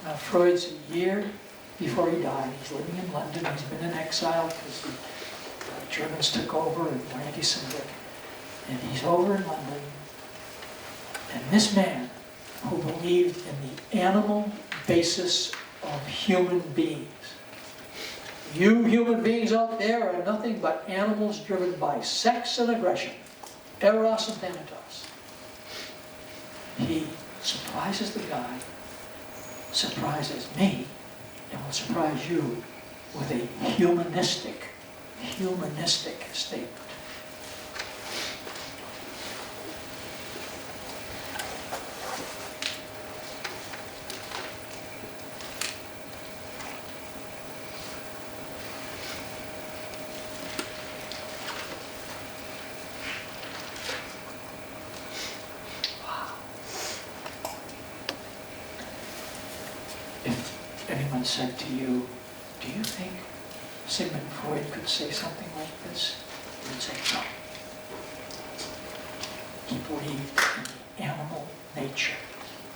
Now, Freud's a year before he died. He's living in London. He's been in exile because the Germans took over and were anti-Semitic. And he's over in London. And this man, who believed in the animal basis of human beings. You human beings out there are nothing but animals driven by sex and aggression. Eros and Thanatos. He surprises the guy, surprises me, and will surprise you with a humanistic statement. Anyone said to you, do you think Sigmund Freud could say something like this? You would say no. He believed in the animal nature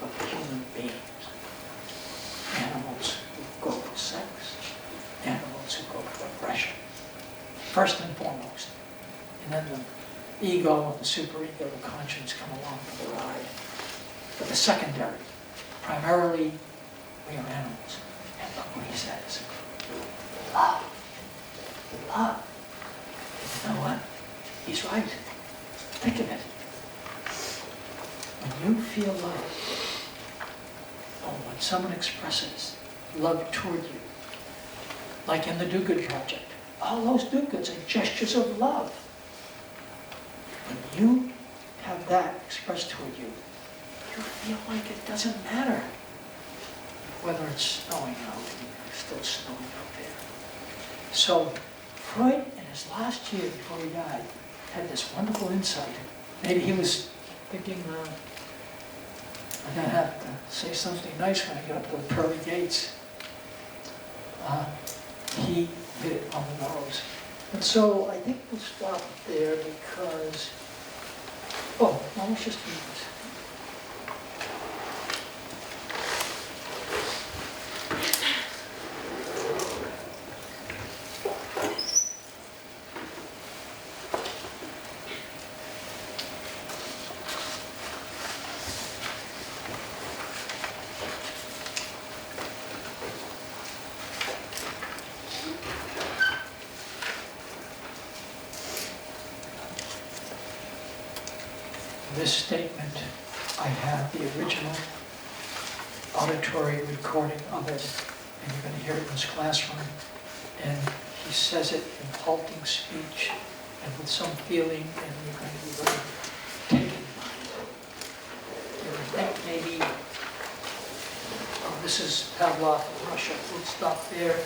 of human beings. Animals who go for sex, animals who go for aggression. First and foremost. And then the ego and the superego, the conscience come along for the ride. But the secondary, primarily, we are animals. And look what he says. Love. Love. You know what? He's right. Think of it. When you feel love, or when someone expresses love toward you, like in the Do-Good Project, all those do-goods are gestures of love. When you have that expressed toward you, you feel like it doesn't matter whether it's snowing out, it's still snowing out there. So Freud, in his last year before he died, had this wonderful insight. Maybe he was thinking, I'm going to have to say something nice when I get up to the pearly gates. He hit it on the nose. And so I think we'll stop there because, well, let's just read this. This statement, I have the original auditory recording of it, and you're going to hear it in this classroom. And he says it in halting speech and with some feeling, and you're going to be very taken by it. And I think maybe, oh, this is Pavlov in Russia. We'll stop there.